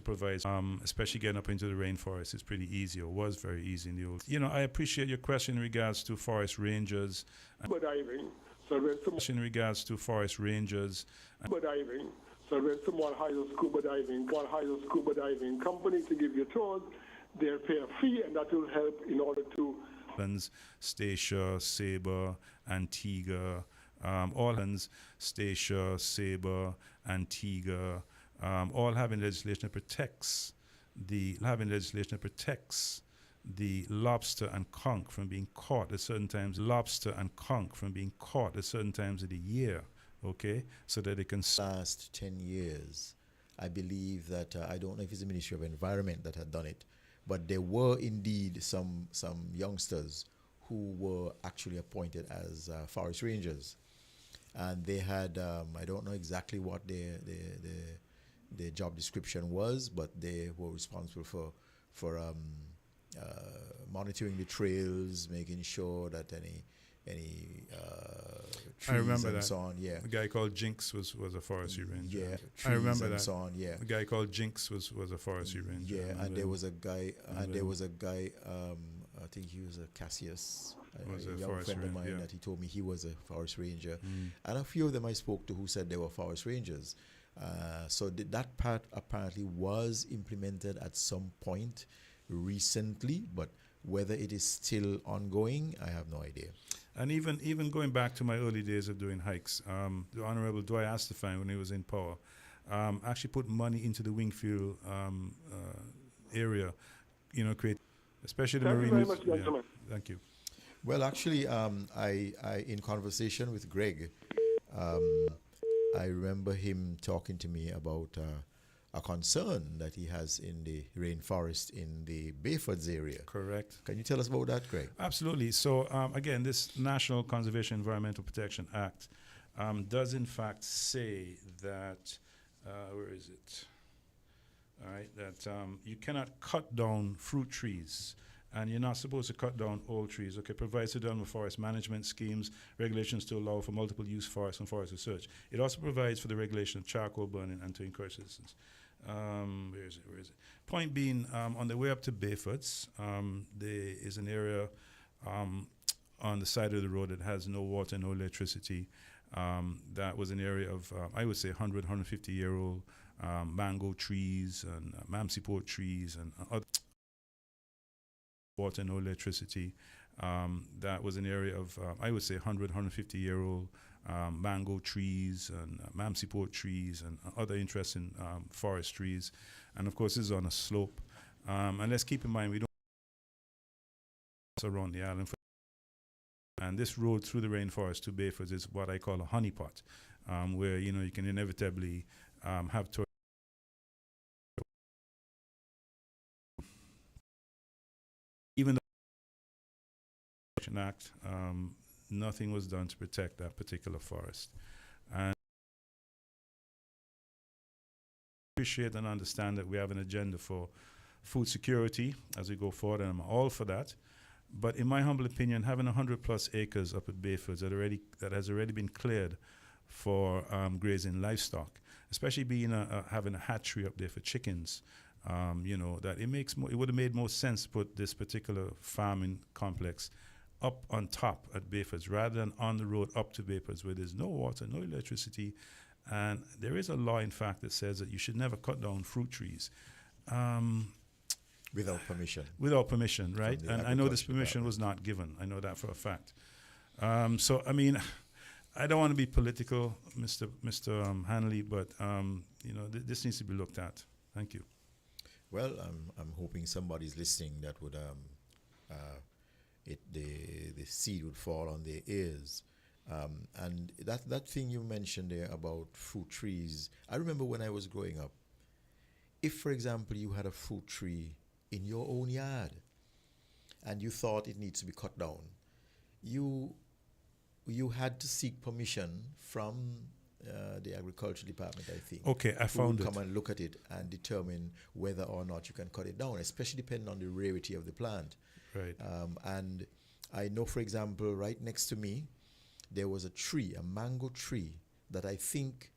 provides, especially getting up into the rainforest, it's pretty easy, or was very easy in the old. I appreciate your question in regards to forest rangers. Scuba diving. So when someone, In regards to forest rangers. scuba diving. So when someone hires a scuba diving company to give you tours, they'll pay a fee, and that will help in order to. Statia, Sabre, Antigua, all hands, Statia, Sabre, Antigua, all having legislation that protects the lobster and conch from being caught at certain times. Lobster and conch from being caught at certain times of the year. Okay, so that they can. Last 10 years, I believe that I don't know if it's the Ministry of Environment that had done it, but there were indeed some youngsters who were actually appointed as forest rangers, and they had I don't know exactly what their job description was, but they were responsible for monitoring the trails, making sure that any trees I remember and that. so on. Yeah, A guy called Jinx was a forestry ranger. yeah. I remember trees and that. so on. Yeah. A guy called Jinx was a forestry ranger. Yeah, and there was a guy, I think he was a Cassius, Was a a young forest friend of ranger, mine yeah. that he told me he was a forest ranger. And a few of them I spoke to who said they were forest rangers. So that part apparently was implemented at some point recently, but whether it is still ongoing, I have no idea. And even going back to my early days of doing hikes, the Honorable Dwight Astafine, when he was in power, actually put money into the Wingfield area, create, especially the Thank you marine. very much, gentlemen. Thank you. Well, actually, I in conversation with Greg, I remember him talking to me about a concern that he has in the rainforest in the Bayfords area. Correct. Can you tell us about that, Greg? Absolutely. So again, this National Conservation Environmental Protection Act does in fact say that, where is it? All right, that you cannot cut down fruit trees, and you're not supposed to cut down old trees. Okay, provides to done with forest management schemes, regulations to allow for multiple use forests and forest research. It also provides for the regulation of charcoal burning and to encourage citizens. Where is it? Point being, on the way up to Bayfords, there is an area on the side of the road that has no water, no electricity. That was an area of, I would say, 100, 150-year-old mango trees and mamsiport trees and other water, no electricity. That was an area of, I would say, 150-year-old mango trees and mamsiport trees and other interesting forest trees. And of course, this is on a slope. And let's keep in mind, we don't around the island. And this road through the rainforest to Bayford is what I call a honeypot, where, you know, you can inevitably have even the Act, nothing was done to protect that particular forest. And appreciate and understand that we have an agenda for food security as we go forward, and I'm all for that. But in my humble opinion, having 100+ acres up at Bayfords that has already been cleared for grazing livestock, especially being having a hatchery up there for chickens, you know, that it would have made more sense to put this particular farming complex up on top at Bayfords rather than on the road up to Bayfords where there's no water, no electricity, and there is a law, in fact, that says that you should never cut down fruit trees. Without permission. Without permission, right? And I know this permission was not given. I know that for a fact. So, I mean, I don't want to be political, Mr. Hanley, but, you know, this needs to be looked at. Thank you. Well, I'm hoping somebody's listening that would, the seed would fall on their ears. And that thing you mentioned there about fruit trees, I remember when I was growing up, if, for example, you had a fruit tree in your own yard and you thought it needs to be cut down, you had to seek permission from the agriculture department, I think. Okay, I found it. Come and look at it and determine whether or not you can cut it down, especially depending on the rarity of the plant. Right. And I know, for example, right next to me, there was a tree, a mango tree, that I think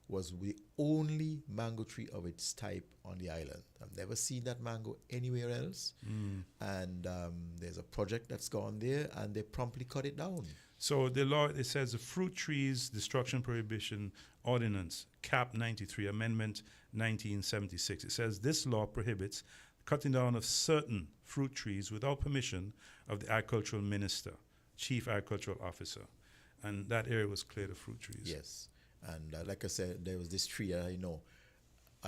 was the only mango tree of its type on the island. I've never seen that mango anywhere else. And there's a project that's gone there, and they promptly cut it down. So the law, it says the Fruit Trees Destruction Prohibition Ordinance, Cap 93, Amendment 1976. It says this law prohibits cutting down of certain fruit trees without permission of the agricultural minister, chief agricultural officer. And that area was cleared of fruit trees. Yes. And like I said, there was this tree that I know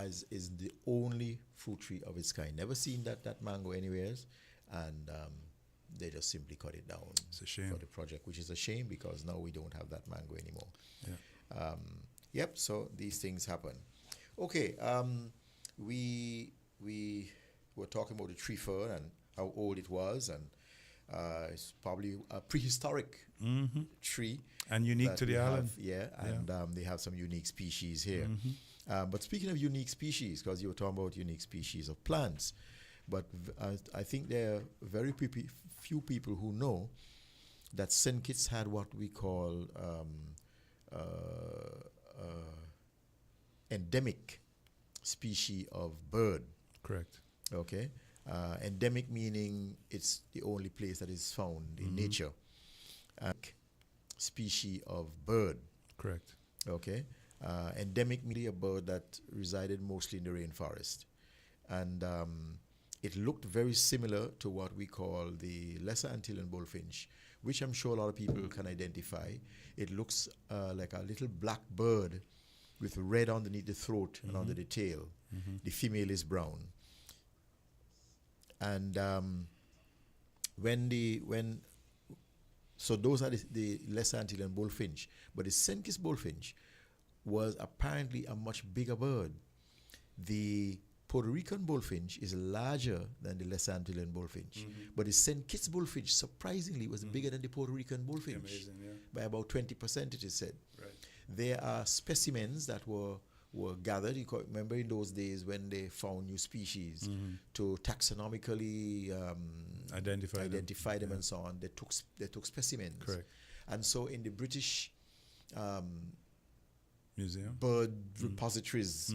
is the only fruit tree of its kind. Never seen that mango anywhere else. And they just simply cut it down. It's a shame. For the project, which is a shame because now we don't have that mango anymore. Yeah. Yep, so these things happen. Okay, we were talking about the tree fern and how old it was, and it's probably a prehistoric tree. And unique to the island. And they have some unique species here. But speaking of unique species, because you were talking about unique species of plants, but I think there are very few people who know that St. Kitts had what we call endemic species of bird. Correct. Okay. Endemic meaning it's the only place that is found in nature. Species of bird. Correct. Okay. Endemic meaning a bird that resided mostly in the rainforest. And it looked very similar to what we call the Lesser Antillean bullfinch, which I'm sure a lot of people can identify. It looks like a little black bird with red underneath the throat and under the tail. The female is brown. And so those are the Lesser Antillean bullfinch. But the St. Kitts bullfinch was apparently a much bigger bird. The Puerto Rican bullfinch is larger than the Lesser Antillean bullfinch. But the St. Kitts bullfinch, surprisingly, was bigger than the Puerto Rican bullfinch. Amazing, yeah. By about 20%, it is said. Right. There are specimens that were gathered. You remember in those days when they found new species to taxonomically identify them and so on. They took specimens. Correct. And so in the British bird repositories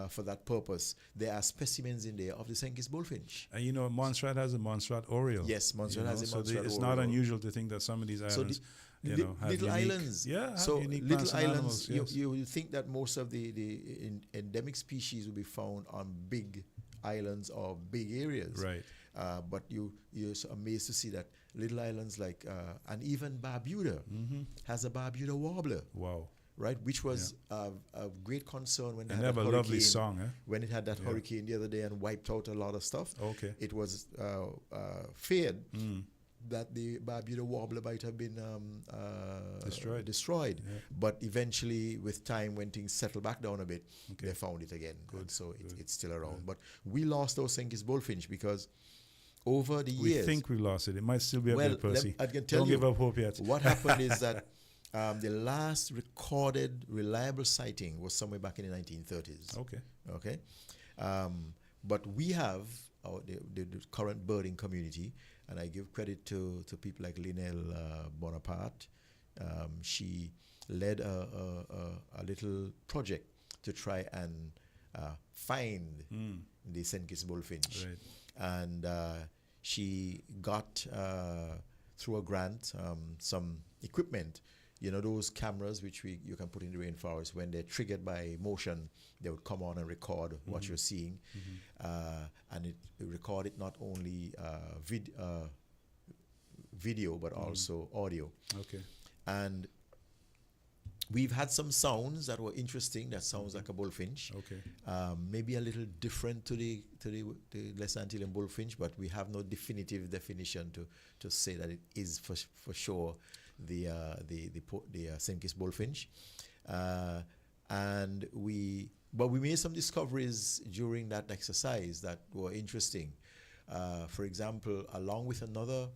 for that purpose. There are specimens in there of the St. Kitts bullfinch. And Montserrat has a Montserrat oriole. Yes, Montserrat has a so Montserrat it's oriole. not unusual to think that some of these islands, have little unique, islands. have So unique little plants and islands, animals, yes. you will think that most of the endemic species will be found on big islands or big areas. Right. But you're so amazed to see that little islands like, and even Barbuda has a Barbuda warbler. Wow. Right, which was a great concern when they And had they that have a lovely hurricane. song, eh? When it had that hurricane the other day and wiped out a lot of stuff. Okay. It was feared that the Barbuda warbler might have been destroyed. Yeah. But eventually, with time, when things settled back down a bit, they found it again. Good. So it's still around. But we lost our St. Kitts bullfinch because over the years... We think we lost it. It might still be up there, Percy. I can tell Don't you give up hope yet. What happened is that the last recorded reliable sighting was somewhere back in the 1930s. Okay. But we have the current birding community, and I give credit to people like Linnell Bonaparte. She led a little project to try and find the St. Kitts bullfinch. Right. And she got, through a grant, some equipment. Those cameras which you can put in the rainforest, when they're triggered by motion, they would come on and record what you're seeing. And it record it not only video, but also audio. Okay. And we've had some sounds that were interesting. That sounds like a bullfinch. Okay. Maybe a little different to the Les Antillean bullfinch, but we have no definitive definition to say that it is for sure the St. Kitts bullfinch. And we made some discoveries during that exercise that were interesting. For example, along with another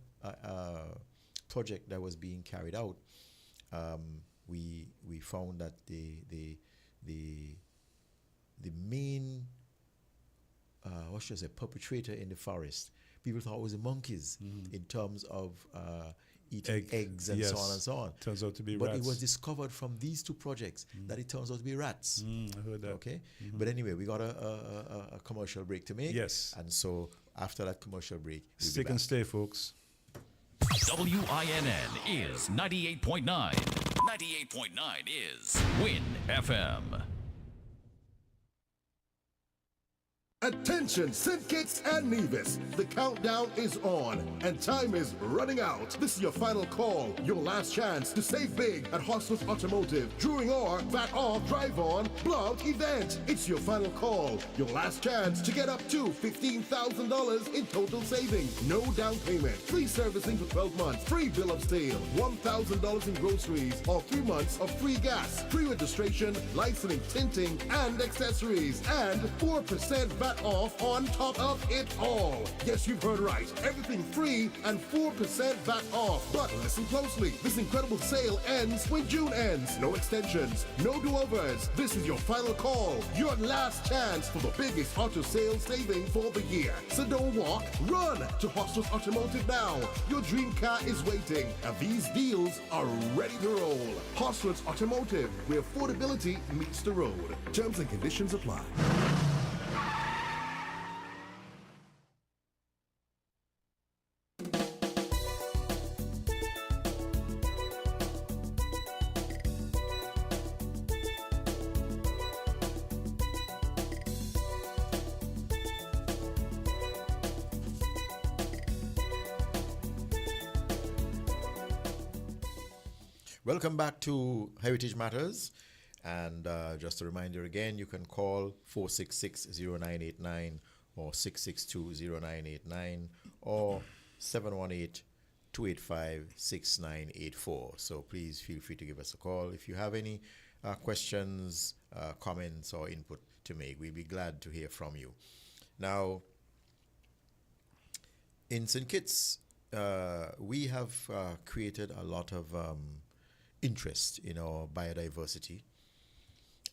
project that was being carried out, we found that the main perpetrator in the forest, people thought it was the monkeys in terms of eating eggs and so on and so on. Turns out to be but rats. It was discovered from these two projects that it turns out to be rats. I heard that. Okay, but anyway, we got a commercial break to make. Yes. And so after that commercial break, we'll Stick and stay, folks. WINN is 98.9. 98.9 is Win FM. Attention, St. Kitts and Nevis. The countdown is on and time is running out. This is your final call, your last chance to save big at Hostos Automotive during our VAT Off Drive On Blowout event. It's your final call, your last chance to get up to $15,000 in total savings. No down payment, free servicing for 12 months, free bill of sale, $1,000 in groceries, or 3 months of free gas, free registration, licensing, tinting, and accessories, and 4% VAT off on top of it all. Yes, you've heard right. Everything free and 4% VAT off. But listen closely. This incredible sale ends when June ends. No extensions, no do-overs. This is your final call. Your last chance for the biggest auto sales saving for the year. So don't walk, run to Hostos Automotive now. Your dream car is waiting, and these deals are ready to roll. Hostos Automotive, where affordability meets the road. Terms and conditions apply. Welcome back to Heritage Matters, and just a reminder again, you can call 466-0989 or 662-0989 or 718-285-6984. So please feel free to give us a call if you have any questions, comments, or input to make. We'd be glad to hear from you. Now, in St. Kitts, we have created a lot of interest in our biodiversity,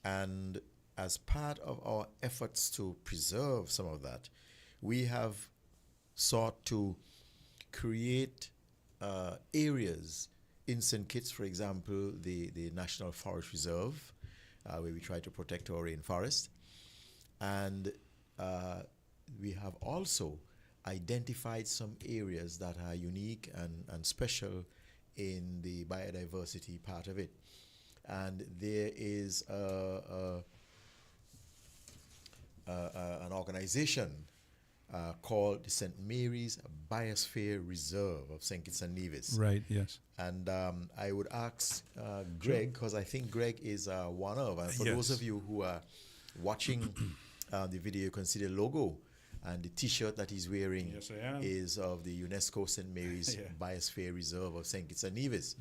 and as part of our efforts to preserve some of that, we have sought to create areas in St. Kitts, for example, the National Forest Reserve, where we try to protect our rainforest. And we have also identified some areas that are unique and special in the biodiversity part of it. And there is an organization called the St. Mary's Biosphere Reserve of St. Kitts and Nevis. Right, yes. And I would ask Greg, because I think Greg is one of, and for those of you who are watching the video, you can see the logo, and the T-shirt that he's wearing is of the UNESCO St. Mary's Biosphere Reserve of St. Kitts and Nevis.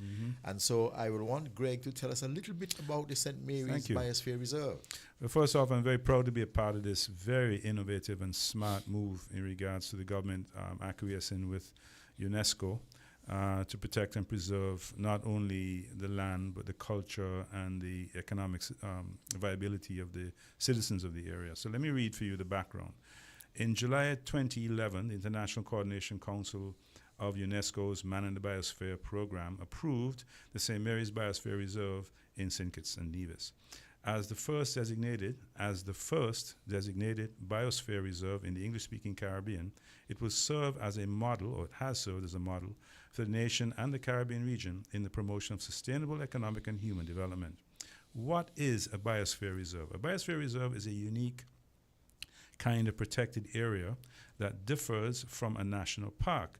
And so I would want Greg to tell us a little bit about the St. Mary's Biosphere Reserve. Well, first off, I'm very proud to be a part of this very innovative and smart move in regards to the government acquiescing with UNESCO to protect and preserve not only the land, but the culture and the economic viability of the citizens of the area. So let me read for you the background. In July 2011, the International Coordination Council of UNESCO's Man in the Biosphere program approved the St. Mary's Biosphere Reserve in St. Kitts and Nevis. As the first designated biosphere reserve in the English-speaking Caribbean, it will serve as a model, or it has served as a model, for the nation and the Caribbean region in the promotion of sustainable economic and human development. What is a biosphere reserve? A biosphere reserve is a unique kind of protected area that differs from a national park,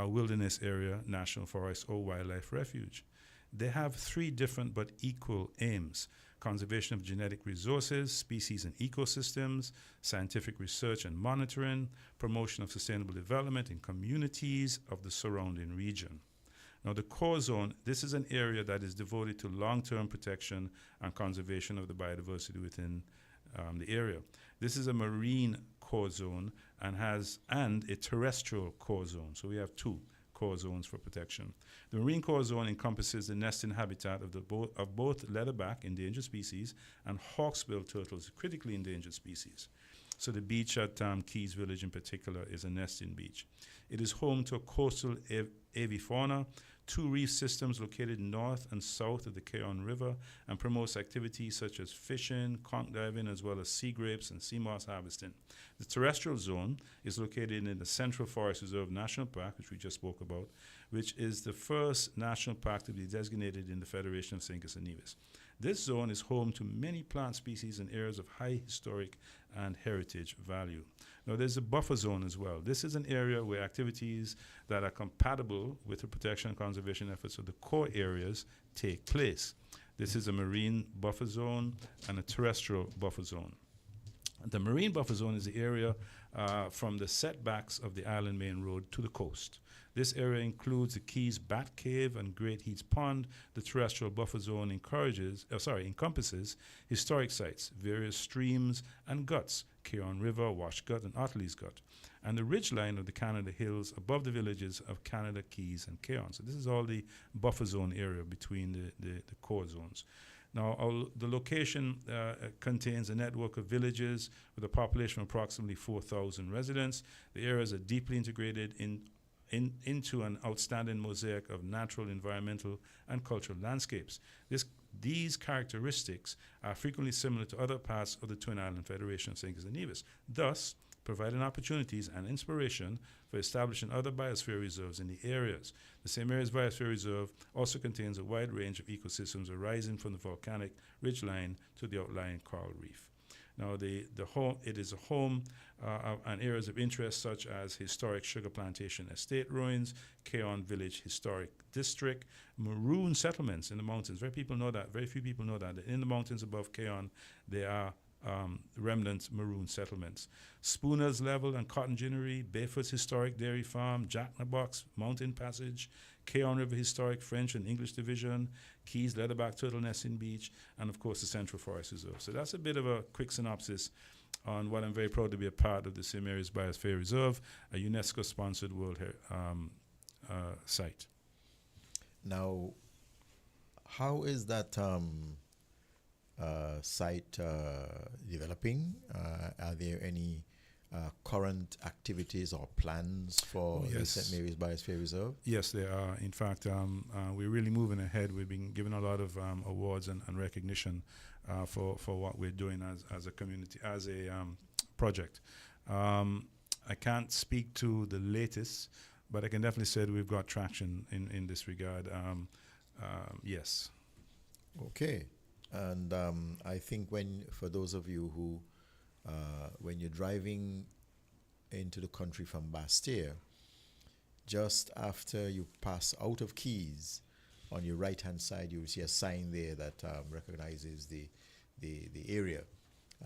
wilderness area, national forest, or wildlife refuge. They have three different but equal aims: conservation of genetic resources, species and ecosystems, scientific research and monitoring, promotion of sustainable development in communities of the surrounding region. Now, the core zone, this is an area that is devoted to long-term protection and conservation of the biodiversity within the area. This is a marine core zone and a terrestrial core zone. So we have two core zones for protection. The marine core zone encompasses the nesting habitat of both leatherback endangered species and hawksbill turtles, critically endangered species. So the beach at Keys Village in particular is a nesting beach. It is home to a coastal avifauna, two reef systems located north and south of the Keon River, and promotes activities such as fishing, conch diving, as well as sea grapes and sea moss harvesting. The terrestrial zone is located in the Central Forest Reserve National Park, which we just spoke about, which is the first national park to be designated in the Federation of St. Kitts and Nevis. This zone is home to many plant species in areas of high historic and heritage value. Now, there's a buffer zone as well. This is an area where activities that are compatible with the protection and conservation efforts of the core areas take place. This is a marine buffer zone and a terrestrial buffer zone. The marine buffer zone is the area from the setbacks of the Island Main Road to the coast. This area includes the Keys Bat Cave and Great Heats Pond. The terrestrial buffer zone encompasses historic sites, various streams and guts, Keon River, Wash Gut, and Otley's Gut, and the ridgeline of the Canada Hills above the villages of Canada, Keys, and Keon. So this is all the buffer zone area between the core zones. Now, the location contains a network of villages with a population of approximately 4,000 residents. The areas are deeply integrated into an outstanding mosaic of natural, environmental, and cultural landscapes. These characteristics are frequently similar to other parts of the Twin Island Federation of St. Kitts and Nevis, thus providing opportunities and inspiration for establishing other biosphere reserves in the areas. The St. Mary's Biosphere Reserve also contains a wide range of ecosystems arising from the volcanic ridgeline to the outlying coral reef. Now, it is a home and areas of interest such as historic sugar plantation estate ruins, Keon Village Historic District, maroon settlements in the mountains. Very few people know that. In the mountains above Keon, there are remnant maroon settlements. Spooner's Level and Cotton Ginnery, Bayfoot's Historic Dairy Farm, Jack in the Box Mountain Passage, Keon River Historic French and English Division, Keys Leatherback Turtle Nesting Beach, and of course the Central Forest Reserve. So that's a bit of a quick synopsis on what I'm very proud to be a part of the St. Mary's Biosphere Reserve, a UNESCO-sponsored World site. Now, how is that site developing? Are there any current activities or plans for the St. Mary's Biosphere Reserve? Yes, there are. In fact, we're really moving ahead. We've been given a lot of awards and recognition for what we're doing as a community, as a project. I can't speak to the latest, but I can definitely say that we've got traction in this regard. Yes. Okay. And I think for those of you who, when you're driving into the country from Bastia, just after you pass out of Keys, on your right-hand side, you will see a sign there that recognizes the area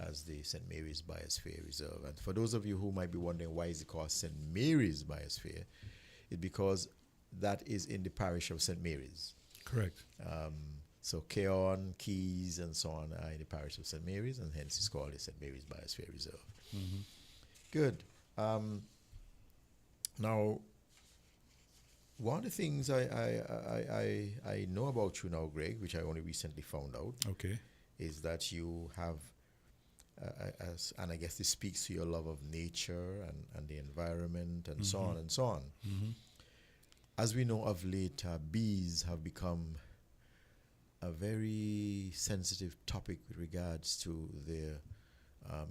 as the St. Mary's Biosphere Reserve. And for those of you who might be wondering why is it called St. Mary's Biosphere, it's because that is in the parish of St. Mary's. Correct. So Keon, Keys, and so on are in the parish of St. Mary's, and hence it's called the St. Mary's Biosphere Reserve. Mm-hmm. Good. Now, one of the things I know about you now, Greg, which I only recently found out, is that you have, and I guess this speaks to your love of nature and the environment and so on and so on. Mm-hmm. As we know of late, bees have become a very sensitive topic with regards to their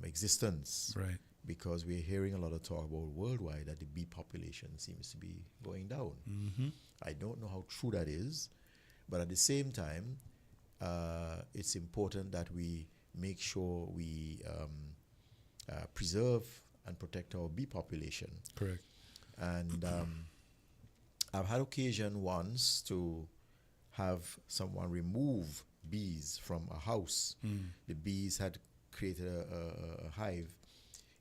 existence. Right. Because we're hearing a lot of talk about worldwide that the bee population seems to be going down. Mm-hmm. I don't know how true that is, but at the same time, it's important that we make sure we preserve and protect our bee population. Correct. And I've had occasion once to have someone remove bees from a house. The bees had created a hive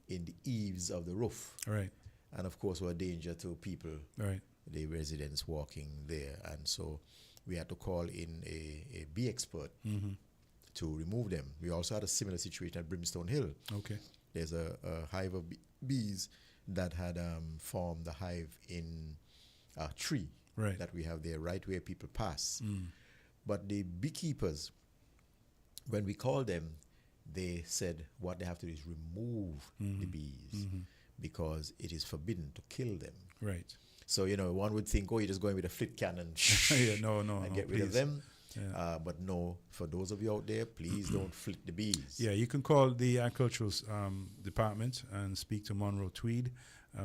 in the eaves of the roof. Right. And of course were a danger to people, right, the residents walking there. And so we had to call in a bee expert to remove them. We also had a similar situation at Brimstone Hill. Okay. There's a hive of bees that had formed the hive in a tree that we have there, right where people pass. But the beekeepers, when we called them, they said what they have to do is remove the bees because it is forbidden to kill them. Right. So, one would think, you're just going with a flit cannon and get rid of them. Yeah. But no, for those of you out there, please don't flit the bees. Yeah, you can call the agricultural department and speak to Monroe Tweed,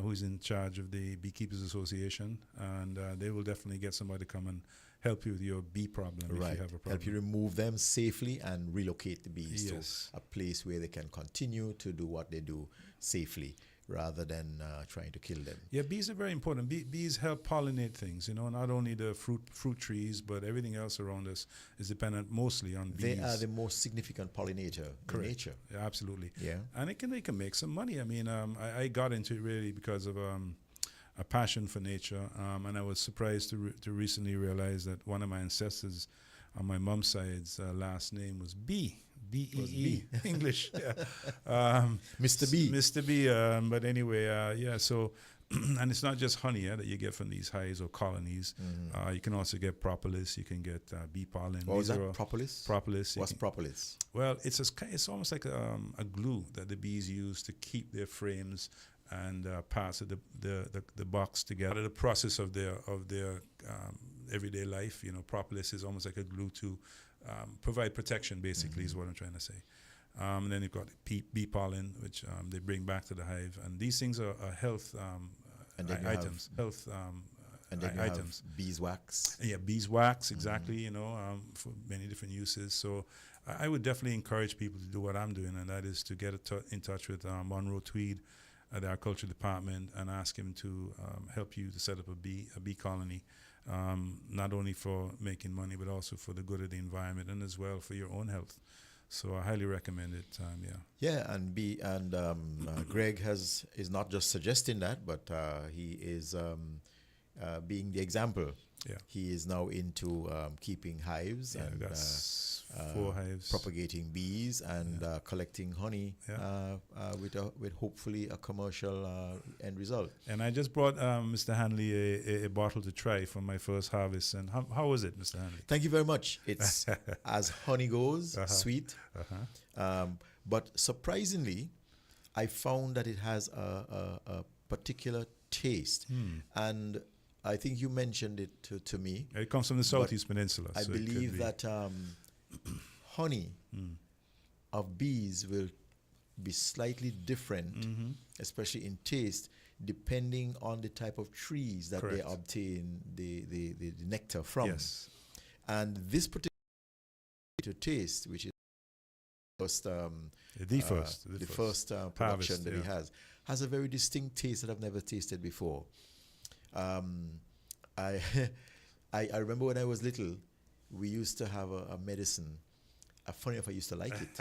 who's in charge of the Beekeepers Association, and they will definitely get somebody to come and help you with your bee problem if you have a problem. Help you remove them safely and relocate the bees to a place where they can continue to do what they do safely rather than trying to kill them. Yeah, bees are very important. Bees help pollinate things, not only the fruit trees, but everything else around us is dependent mostly on bees. They are the most significant pollinator in nature. Yeah, absolutely. Yeah. And they can make some money. I mean, I got into it really because of a passion for nature, and I was surprised to recently realize that one of my ancestors on my mom's side's last name was Bee. B-E-E, English. Mr. B. Mr. B. But anyway, so, and it's not just honey that you get from these hives or colonies. You can also get propolis. You can get bee pollen. What was that, propolis? Propolis. What's propolis? Well, it's almost like a glue that the bees use to keep their frames and parts of the box together. The process of their everyday life, propolis is almost like a glue to provide protection, basically, is what I'm trying to say. And then you've got bee pollen, which they bring back to the hive. And these things are health items. And then you items. Have beeswax. Yeah, beeswax, exactly, for many different uses. So I would definitely encourage people to do what I'm doing, and that is to get in touch with Monroe Tweed at the agriculture department and ask him to help you to set up a bee colony. Not only for making money, but also for the good of the environment and as well for your own health. So I highly recommend it. Yeah, and Greg is not just suggesting that, but he is being the example. Yeah, he is now into keeping hives and that's 4 hives, propagating bees and collecting honey with hopefully a commercial end result. And I just brought Mr. Hanley a bottle to try for my first harvest. And how was it, Mr. Hanley? Thank you very much. It's as honey goes, sweet. But surprisingly, I found that it has a particular taste. And I think you mentioned it to me. It comes from the Southeast Peninsula. I so it could believe be- that honey of bees will be slightly different, especially in taste, depending on the type of trees that they Correct. obtain the nectar from. Yes. And this particular taste, which is first, The first production harvest, that yeah. he has a very distinct taste that I've never tasted before. I I remember when I was little, we used to have a medicine. Funny enough, I used to like it.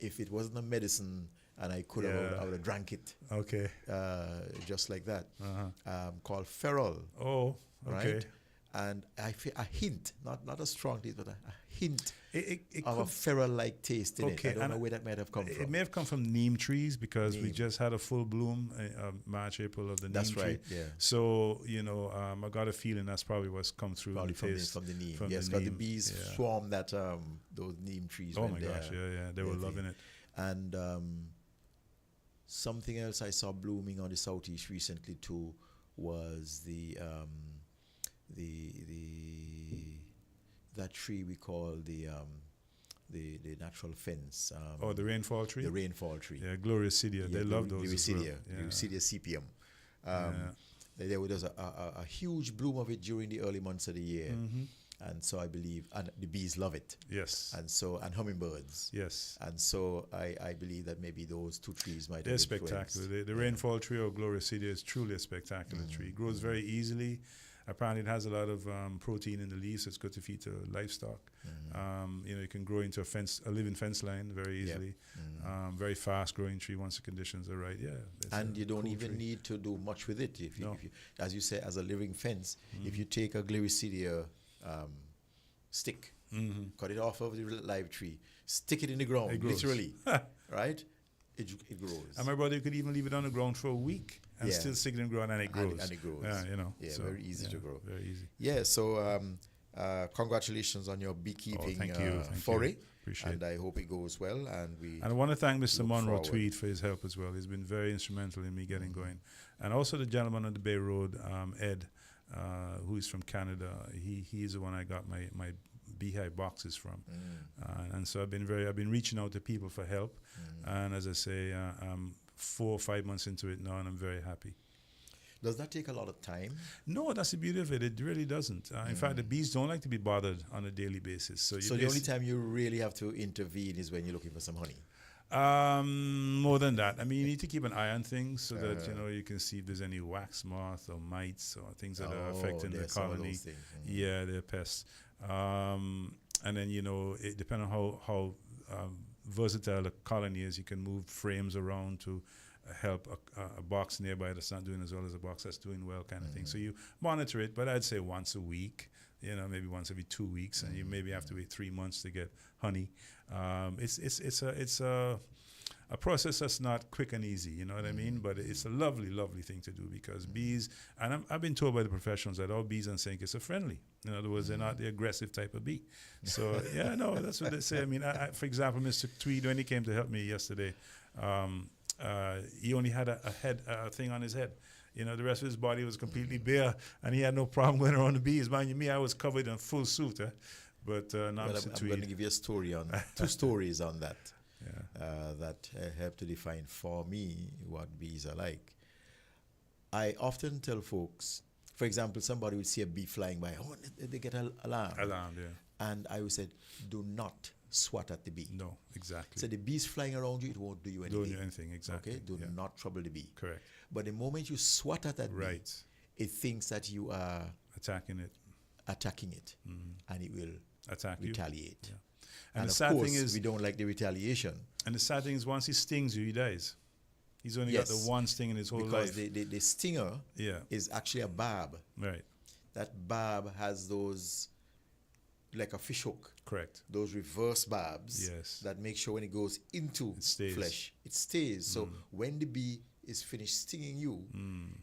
if it wasn't a medicine and I could have, I would have drank it. Okay. Just like that. Called Ferrol. Oh, okay. Right? And I feel a hint, not a strong taste, but a hint It of a could- Ferrol-like taste in Okay, it. I don't and know where that might have come It from. may have come from neem trees because we Neem. just had a full bloom March, April of the That's neem right, tree. yeah. So, I got a feeling that's probably what's come through Probably the taste. from the neem. from Yes, the because the neem, bees yeah. swarm that those neem trees. Oh when my they gosh, are- yeah, they were loving it. And something else I saw blooming on the southeast recently too was the that tree we call the natural fence. The rainfall tree? The rainfall tree. Yeah, Gloricidia. They love those The as well. Rucidia, the Rucidia sepium. Yeah. There was a huge bloom of it during the early months of the year. And so I believe, and the bees love it. Yes. And hummingbirds. Yes. And so I believe that maybe those two trees might They're have spectacular. influenced. The rainfall tree or Gloricidia is truly a spectacular tree. It grows very easily. Apparently, it has a lot of protein in the leaves. So it's good to feed to livestock. You can grow into a living fence line very easily. Very fast growing tree once the conditions are right. Yeah. And you don't even need to do much with it. If you, as you say, as a living fence, if you take a Gloricidia stick, cut it off of the live tree, stick it in the ground, It grows. literally, right? It grows. And my brother could even leave it on the ground for a week and Yeah. still stick it in the ground and it grows. And it grows. Yeah, Yeah, very easy to grow. Very easy. Yeah, so congratulations on your beekeeping thank you. Thank foray. you. Appreciate and I hope it goes well. And I want to thank Mr. look Monroe forward. Tweed for his help as well. He's been very instrumental in me getting going. And also the gentleman on the Bay Road, Ed, who is from Canada. He's the one I got my beehive boxes from. And so I've been reaching out to people for help. And as I say, I'm 4 or 5 months into it now, and I'm very happy. Does that take a lot of time? No, that's the beauty of it. It really doesn't. In fact, the bees don't like to be bothered on a daily basis. So the only time you really have to intervene is when you're looking for some honey. More than that. I mean, you need to keep an eye on things so that you can see if there's any wax moth or mites or things that are affecting the there's some of colony. those things. Yeah, they're pests. And then it depending on how versatile the colony is, you can move frames around to help a box nearby that's not doing as well as a box that's doing well, kind of thing. So you monitor it, but I'd say once a week. Maybe once every 2 weeks, and you maybe have to wait 3 months to get honey. It's a process that's not quick and easy, you know what I mean? But it's a lovely, lovely thing to do because bees, and I've been told by the professionals that all bees and cichlids are friendly. In other words, they're not the aggressive type of bee. So that's what they say. I mean, for example, Mr. Tweed, when he came to help me yesterday, he only had a thing on his head. The rest of his body was completely bare, and he had no problem going around the bees. Mind you, me, I was covered in full suit. But now Well, Mr. I'm Tweed. going to give you a story on two stories on that. Yeah. That help to define for me what bees are like. I often tell folks, for example, somebody would see a bee flying by, they get an alarm. Alarm, yeah. And I would say, do not swat at the bee. No, exactly. So the bee's flying around you, it won't do you anything. Don't do anything, exactly. Okay, do not trouble the bee. Correct. But the moment you swat at that bee, it thinks that you are attacking it, and it will attack retaliate. You. Yeah. And the of sad course, thing is, we don't like the retaliation. And the sad thing is, once he stings you, he dies. He's only got the one sting in his whole life. Because the stinger is actually a barb. Right. That barb has those, like a fish hook. Correct. Those reverse barbs. Yes. That make sure when it goes into flesh, it stays. So when the bee is finished stinging you,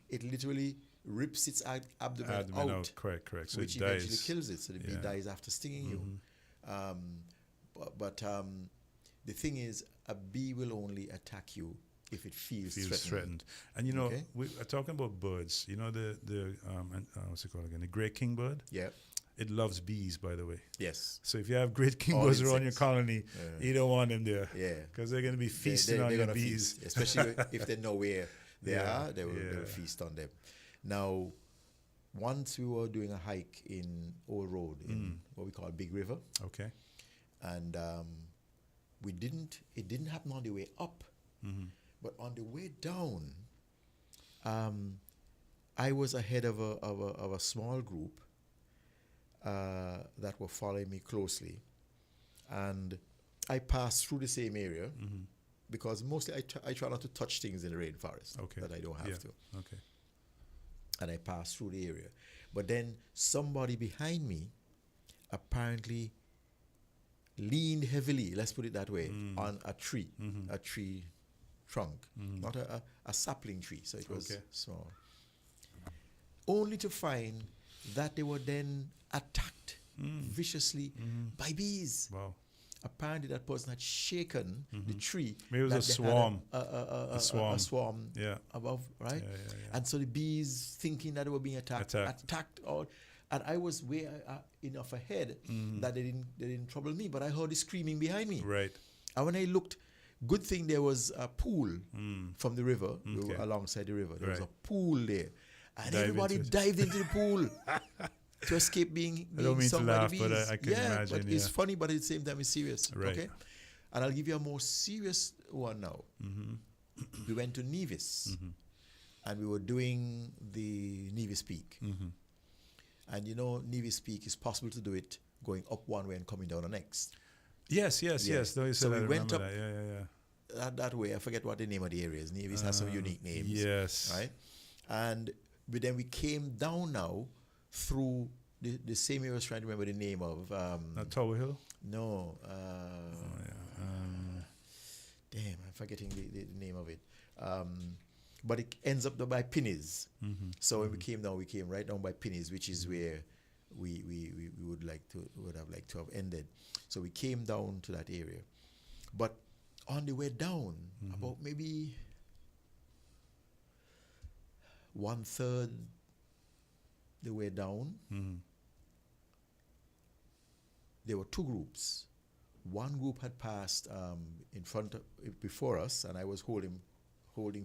it literally rips its abdomen out. Correct. So which it dies. eventually kills it. So the bee dies after stinging you. But the thing is, a bee will only attack you if it feels threatened. And you know, Okay. we are talking about birds. You know what's it called again? The great king bird. Yeah. It loves bees, by the way. Yes. So if you have great king All birds around your insects. colony, you don't want them there. Yeah. Because they're going to be feasting They're on your gonna bees. feast, especially if they know where they Yeah, are. They will feast on them. Now, once we were doing a hike in Old Road in what we call Big River, Okay. and it didn't happen on the way up, but on the way down, I was ahead of a small group that were following me closely, and I passed through the same area because mostly I try not to touch things in the rainforest that I don't have to. Okay. And I passed through the area. But then somebody behind me apparently leaned heavily, let's put it that way, on a tree trunk, not a sapling tree, so it was small. Only to find that they were then attacked viciously by bees. Wow. Apparently that person had shaken the tree. Maybe it was that a they had swarm. A swarm Yeah. above, right? Yeah. And so the bees, thinking that they were being attacked all. And I was way enough ahead that they didn't trouble me, but I heard the screaming behind me. Right. And when I looked, good thing there was a pool from the river, we were alongside the river. There was a pool there. And everybody dived into the pool to escape being I don't mean to stung by laugh, the but bees. I can imagine. But it's funny, but at the same time it's serious. Right. Okay? And I'll give you a more serious one now. We went to Nevis, and we were doing the Nevis Peak. And you know, Nevis Peak is possible to do it going up one way and coming down the next. Yes. No, you said So I we went remember up that. that way. I forget what the name of the area is. Nevis has some unique names. Yes. Right? And then we came down now through the same area I was trying to remember the name of. Not Tower Hill? No. Damn, I'm forgetting the name of it. But it ends up by Pinnies. So when we came down, we came right down by Pinnies, which is where we would have liked to have ended. So we came down to that area. But on the way down, about maybe 1/3 the way down, there were two groups. One group had passed before us, and I was holding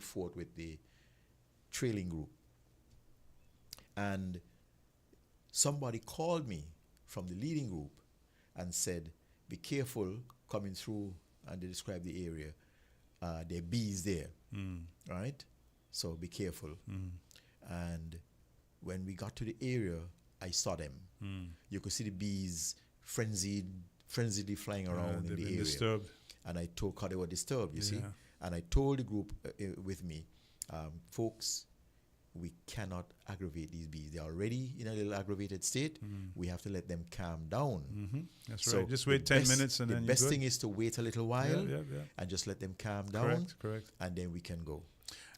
fort with the trailing group. And somebody called me from the leading group and said, "Be careful coming through," and they described the area. There are bees there, right? So be careful. And when we got to the area, I saw them. You could see the bees frenziedly flying around in the area. Disturbed. And I told how they were disturbed, you see. And I told the group with me, folks, we cannot aggravate these bees. They're already in a little aggravated state. We have to let them calm down. That's right. Just wait 10 minutes and then the best thing is to wait a little while and just let them calm down. Correct. And then we can go.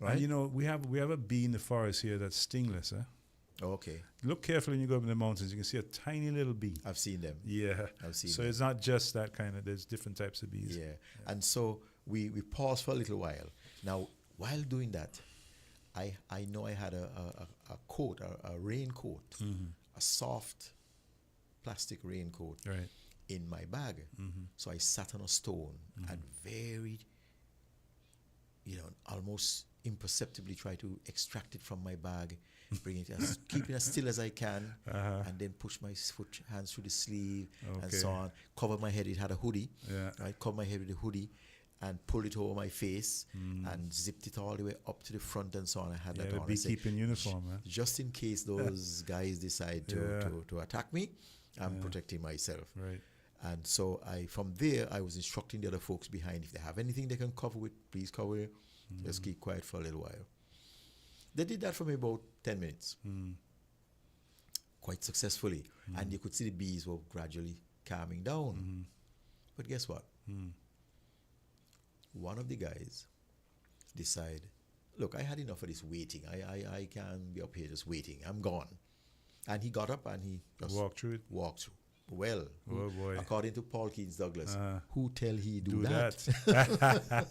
Right? And you know, we have a bee in the forest here that's stingless. Okay. Look carefully when you go up in the mountains. You can see a tiny little bee. I've seen them. Yeah. I've seen so them. it's not just that kind of, there's different types of bees. Yeah. And so we paused for a little while. Now, while doing that, I know I had a coat, a raincoat, a soft plastic raincoat in my bag. So I sat on a stone and very, almost imperceptibly try to extract it from my bag, bring it, keep it as still as I can, and then push my hands through the sleeve and so on. Cover my head. It had a hoodie. Right, cover my head with the hoodie and pulled it over my face and zipped it all the way up to the front and so on. I had that on. The beekeeping uniform, just in case those guys decide to attack me, I'm protecting myself. Right. And so from there, I was instructing the other folks behind, if they have anything they can cover with, please cover it. Just keep quiet for a little while. They did that for me about 10 minutes. Quite successfully. And you could see the bees were gradually calming down. But guess what? One of the guys decided, look, I had enough of this waiting. I can't be up here just waiting. I'm gone. And he got up and he just walked through it. Walked Well, Oh boy. according to Paul Keats Douglas, who tell he do that. that?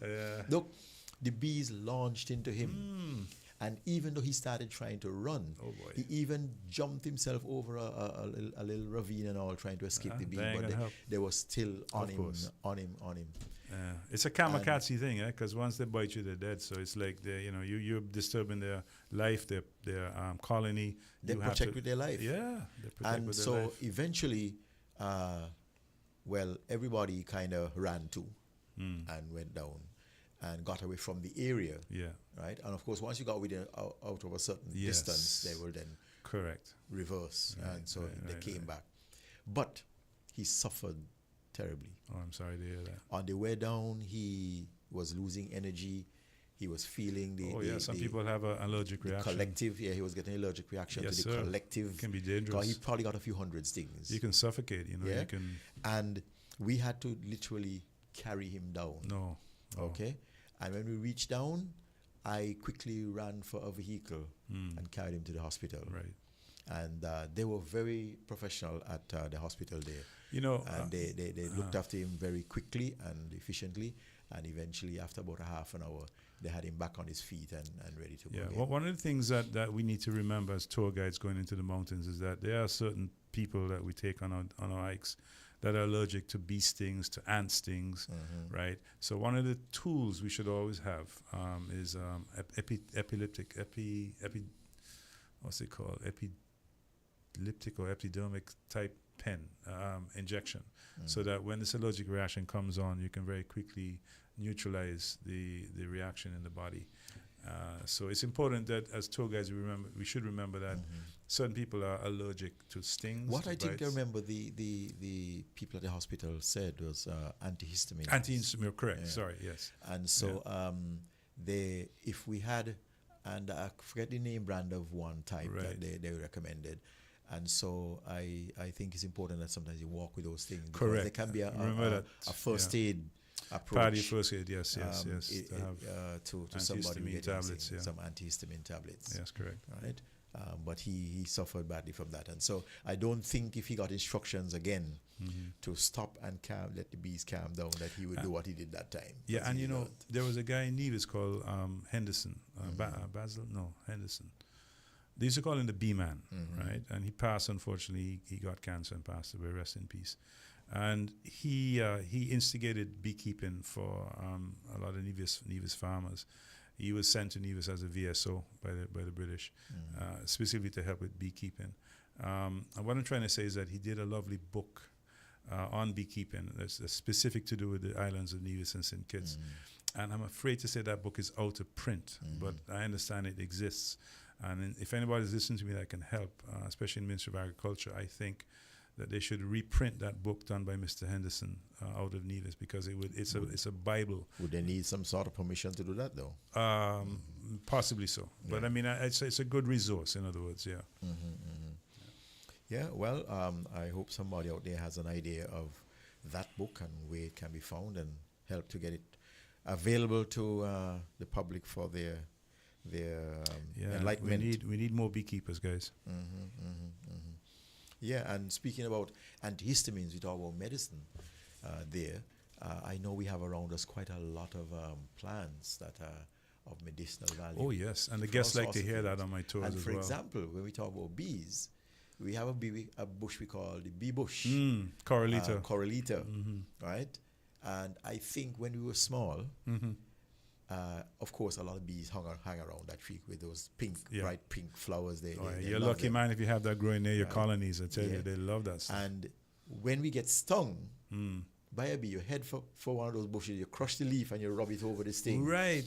Yeah. Look, the bees launched into him. And even though he started trying to run, Oh boy. he even jumped himself over a little ravine and all, trying to escape the bee. Bang But and help. they were still on Of him, course. on him. It's a kamikaze thing, because once they bite you, they're dead. So it's like you're disturbing their life, their colony. They You have protect to- with their life. Yeah, they protect And with their so life. eventually, everybody kind of ran too and went down and got away from the area. Yeah, Right? And of course, once you got out of a certain Yes. distance, they will then correct. reverse. Right, And so right, they right, came right. back. But he suffered terribly. Oh, I'm sorry to hear that. On the way down, he was losing energy. He was feeling Some people have an allergic the reaction. collective. Yeah, he was getting an allergic reaction Yes, to the sir. collective. It can be 'Cause dangerous. he probably got a few hundred stings. You can suffocate, Yeah. You can. And we had to literally carry him down. No. Okay. And when we reached down, I quickly ran for a vehicle and carried him to the hospital. Right. And they were very professional at the hospital there. And they looked after him very quickly and efficiently. And eventually, after about a half an hour, they had him back on his feet and ready to go. Yeah, again. well, one of the things that we need to remember as tour guides going into the mountains is that there are certain people that we take on our hikes that are allergic to bee stings, to ant stings, right? So one of the tools we should always have is what's it called? Epileptic or epidermic type pen injection, so that when this allergic reaction comes on, you can very quickly neutralize the reaction in the body. So it's important that as tour guides we should remember that certain people are allergic to stings. What to I think I bites. remember the people at the hospital said was antihistamine. Antihistamine, correct. Yeah. Sorry, yes. And so if we had, and I forget the name brand of one type that they recommended. And so I think it's important that sometimes you walk with those things. Because Correct. there can be a first yeah. aid approach. Part of your first aid, yes. To have to somebody antihistamine getting tablets, some antihistamine tablets. Yes, correct. Right? But he suffered badly from that. And so I don't think if he got instructions again to stop and let the bees calm down, that he would do what he did that time. Yeah, and he learned. there was a guy in Nevis called Henderson, Henderson. They used to call him the Bee Man, right? And he passed, unfortunately. He got cancer and passed away. Rest in peace. And he instigated beekeeping for a lot of Nevis farmers. He was sent to Nevis as a VSO by the British, specifically to help with beekeeping. And what I'm trying to say is that he did a lovely book on beekeeping that's specific to do with the islands of Nevis and St. Kitts. And I'm afraid to say that book is out of print, but I understand it exists. And if anybody's listening to me that can help, especially in Ministry of Agriculture, I think that they should reprint that book done by Mr. Henderson out of Nevis, because it's a Bible. Would they need some sort of permission to do that, though? Possibly so. Yeah. But I mean, it's a good resource, in other words, yeah. Yeah, well, I hope somebody out there has an idea of that book and where it can be found, and help to get it available to the public for their enlightenment. We need more beekeepers, guys. Yeah, and speaking about antihistamines, we talk about medicine there. I know we have around us quite a lot of plants that are of medicinal value. Oh, yes, and the for guests all like to sorts of hear that things. on my tours and as for well. example, when we talk about bees, we have a bush we call the bee bush. Corralita. Corralita, right? And I think when we were small, of course, a lot of bees hang around that tree with those bright pink flowers. You're a lucky man if you have that growing near your colonies. I tell you, they love that stuff. And when we get stung by a bee, you head for one of those bushes, you crush the leaf and you rub it over the sting. Right.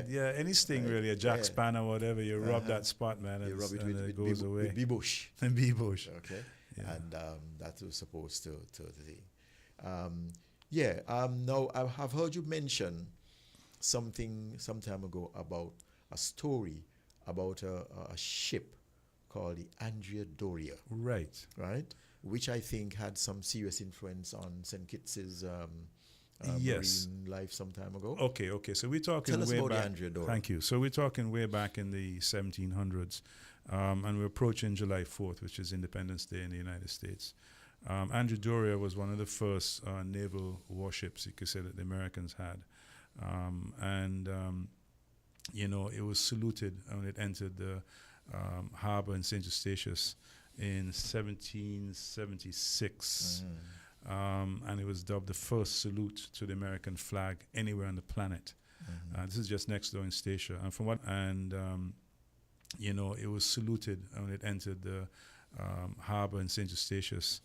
Yeah, any sting really, a jack span or whatever, you rub that spot, man, you rub it and it goes away. With bee bush. And bee bush. Okay. Yeah. And that was supposed to now I have heard you mention something some time ago about a story about a ship called the Andrea Doria. Right. Which I think had some serious influence on St. Kitts's yes. marine life some time ago. Okay. So we're talking Tell us way about back. the Andrea Doria. Thank you. So we're talking way back in the 1700s, and we're approaching July 4th, which is Independence Day in the United States. Andrew Doria was one of the first naval warships, you could say, that the Americans had. It was saluted when it entered the harbor in St. Eustatius in 1776. And it was dubbed the first salute to the American flag anywhere on the planet. This is just next door in Statia. It was saluted when it entered the harbor in St. Eustatius.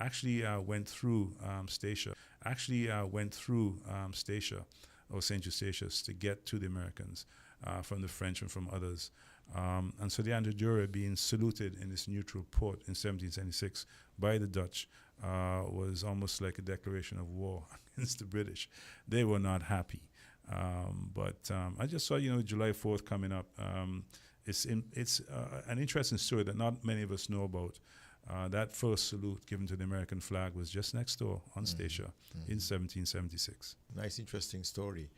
Actually went through Statia. Statia or St. Eustatius to get to the Americans from the French and from others. And so the Andrew Doria being saluted in this neutral port in 1776 by the Dutch was almost like a declaration of war against the British. They were not happy. But I just saw, July 4th coming up. It's an interesting story that not many of us know about. That first salute given to the American flag was just next door on Statia in 1776. Nice, interesting story.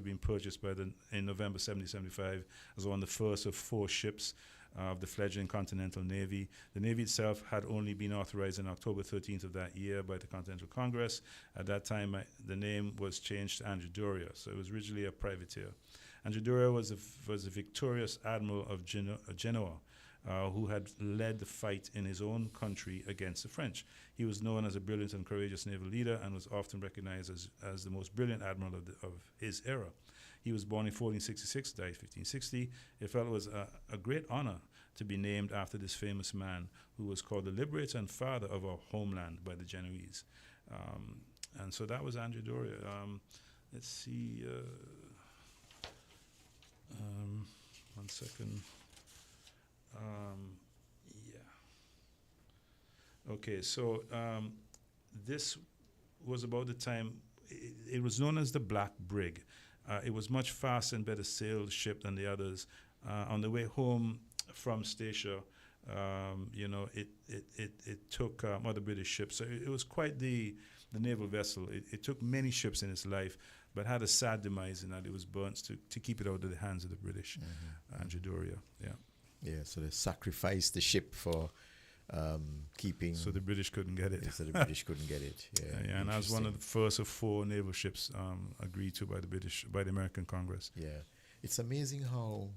Been purchased in November 1775 as one of the first of 4 ships of the fledgling Continental Navy. The Navy itself had only been authorized on October 13th of that year by the Continental Congress. At that time, the name was changed to Andrew Doria, so it was originally a privateer. Andrew Doria was a victorious admiral of Genoa, who had led the fight in his own country against the French. He was known as a brilliant and courageous naval leader and was often recognized as the most brilliant admiral of his era. He was born in 1466, died in 1560. He felt it was a great honor to be named after this famous man who was called the liberator and father of our homeland by the Genoese. And so that was Andrew Doria. Let's see. One second. Okay, so this was about the time, it was known as the Black Brig. It was much faster and better sailed ship than the others. On the way home from Statia, it took other British ships. So it was quite the naval vessel. It took many ships in its life, but had a sad demise in that it was burnt to keep it out of the hands of the British. Andrew Doria, Yeah, so they sacrificed the ship for keeping... So the British couldn't get it. So the British couldn't get it, yeah, and as one of the first of 4 naval ships agreed to by the American Congress. Yeah, it's amazing how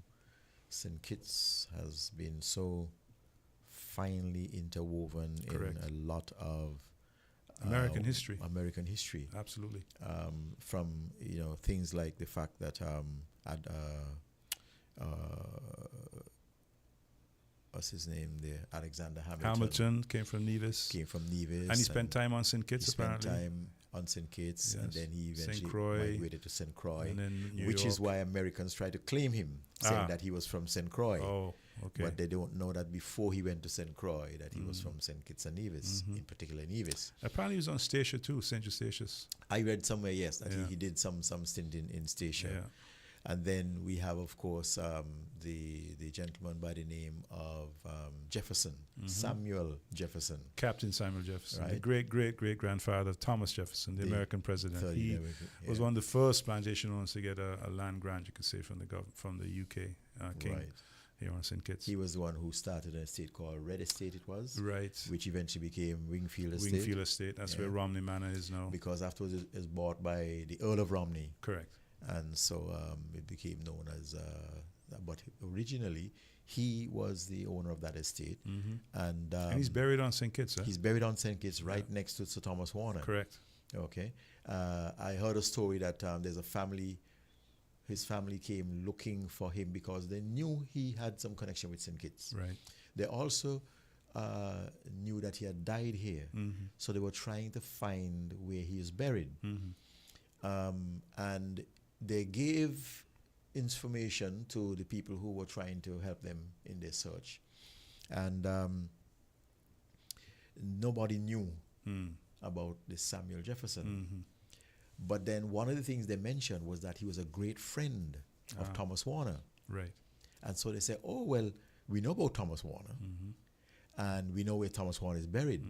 St. Kitts has been so finely interwoven in a lot of American history. Absolutely. From things like the fact that what's his name there? Alexander Hamilton came from Nevis. And he spent time on St. Kitts, apparently. Spent time on St. Kitts, and then he eventually migrated to St. Croix, which is why Americans try to claim him, saying that he was from St. Croix. Oh, okay. But they don't know that before he went to St. Croix, that he was from St. Kitts and Nevis, in particular Nevis. Apparently he was on Statia too, St. Eustatius. I read somewhere, yes, that he did some stint in Statia. Yeah. And then we have, of course, the gentleman by the name of Jefferson, Samuel Jefferson. Captain Samuel Jefferson, right? The great-great-great-grandfather of Thomas Jefferson, the American president. He was one of the first plantation owners to get a land grant, you could say, from the UK king here on St. Kitts. He was the one who started an estate called Red Estate, it was. Right. Which eventually became Wingfield Estate. Wingfield Estate, that's where Romney Manor is now. Because afterwards it was bought by the Earl of Romney. Correct. And so it became known as, but originally he was the owner of that estate. And he's buried on St. Kitts, He's buried on St. Kitts, right next to Sir Thomas Warner. Correct. Okay. I heard a story that there's a family, his family came looking for him because they knew he had some connection with St. Kitts. Right. They also knew that he had died here. So they were trying to find where he is buried. And they gave information to the people who were trying to help them in their search. And nobody knew about this Samuel Jefferson. But then one of the things they mentioned was that he was a great friend of Thomas Warner. Right. And so they said, oh, well, we know about Thomas Warner. And we know where Thomas Warner is buried.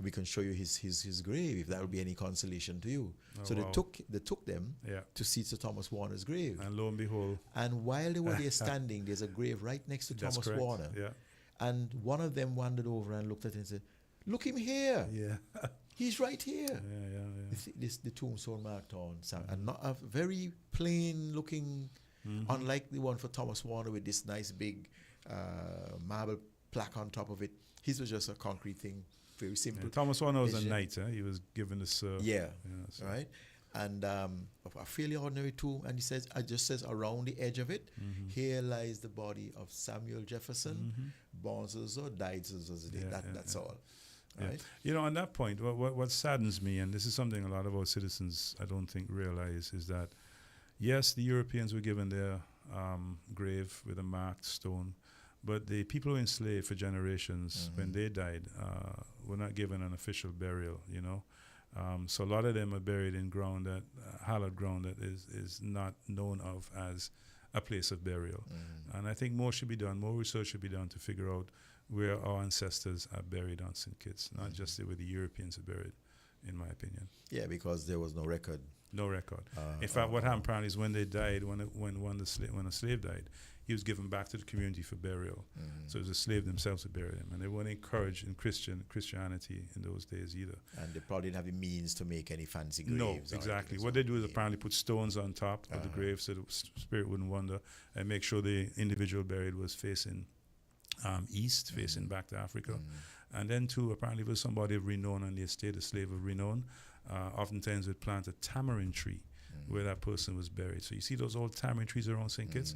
We can show you his grave if that would be any consolation to you. So they took them to see Sir Thomas Warner's grave. And lo and behold. And while they were there standing, there's a grave right next to Thomas Warner. Yeah. And one of them wandered over and looked at it and said, Look him here. Yeah. He's right here. Yeah. The tombstone marked on, and not a very plain looking, unlike the one for Thomas Warner with this nice big marble plaque on top of it. His was just a concrete thing, very simple. Yeah, Thomas Warner was a knight. He was given this. Right. And a fairly ordinary tomb, and he says, it just says around the edge of it, here lies the body of Samuel Jefferson, born so, died so. That's all. Yeah. Right? You know, on that point, what saddens me, and this is something a lot of our citizens, I don't think, realize, is that, yes, the Europeans were given their grave with a marked stone, but the people who were enslaved for generations, when they died, were not given an official burial, you know. So a lot of them are buried in ground that, hallowed ground that is not known of as a place of burial. And I think more should be done, more research should be done to figure out where our ancestors are buried on St. Kitts, not just where the Europeans are buried, in my opinion. Yeah, because there was no record. No record. In fact, what happened apparently is when they died, when a slave died, he was given back to the community for burial. So it was the slave themselves who buried him, and they weren't encouraged in Christianity in those days either. And they probably didn't have the means to make any fancy graves. No, exactly. What they do is apparently put stones on top of the grave so the spirit wouldn't wander, and make sure the individual buried was facing east, facing back to Africa. And then too, apparently, if it was somebody of renown on the estate, a slave of renown, oftentimes would plant a tamarind tree where that person was buried. So you see those old tamarind trees around St. Kitts?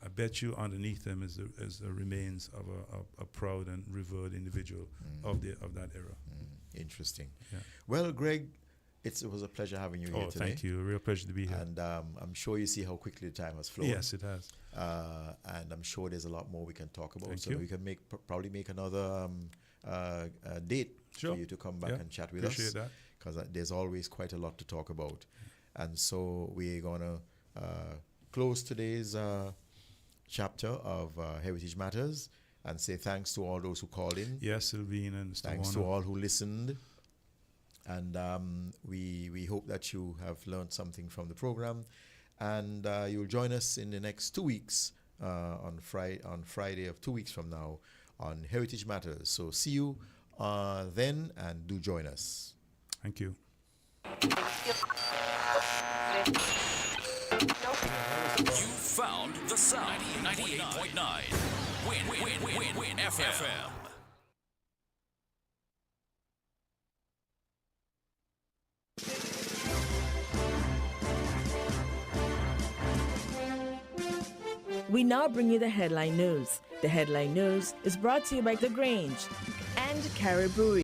I bet you underneath them is the remains of a proud and revered individual of that era. Interesting. Yeah. Well, Greg, it was a pleasure having you here today. Thank you. A real pleasure to be here. And I'm sure you see how quickly the time has flown. Yes, it has. And I'm sure there's a lot more we can talk about. Thank so you. we can probably make another date for you to come back and chat with Appreciate us. that. Because there's always quite a lot to talk about. And so we're going to close today's chapter of Heritage Matters and say thanks to all those who called in. Yes, Sylvine and Mr. Thanks Warner. to all who listened. And we hope that you have learned something from the program. And you'll join us in the next 2 weeks, on Friday of 2 weeks from now, on Heritage Matters. So see you then, and do join us. Thank you. You found the sound. 98.9. Win FM. We now bring you the headline news. The headline news is brought to you by The Grange and Caribou.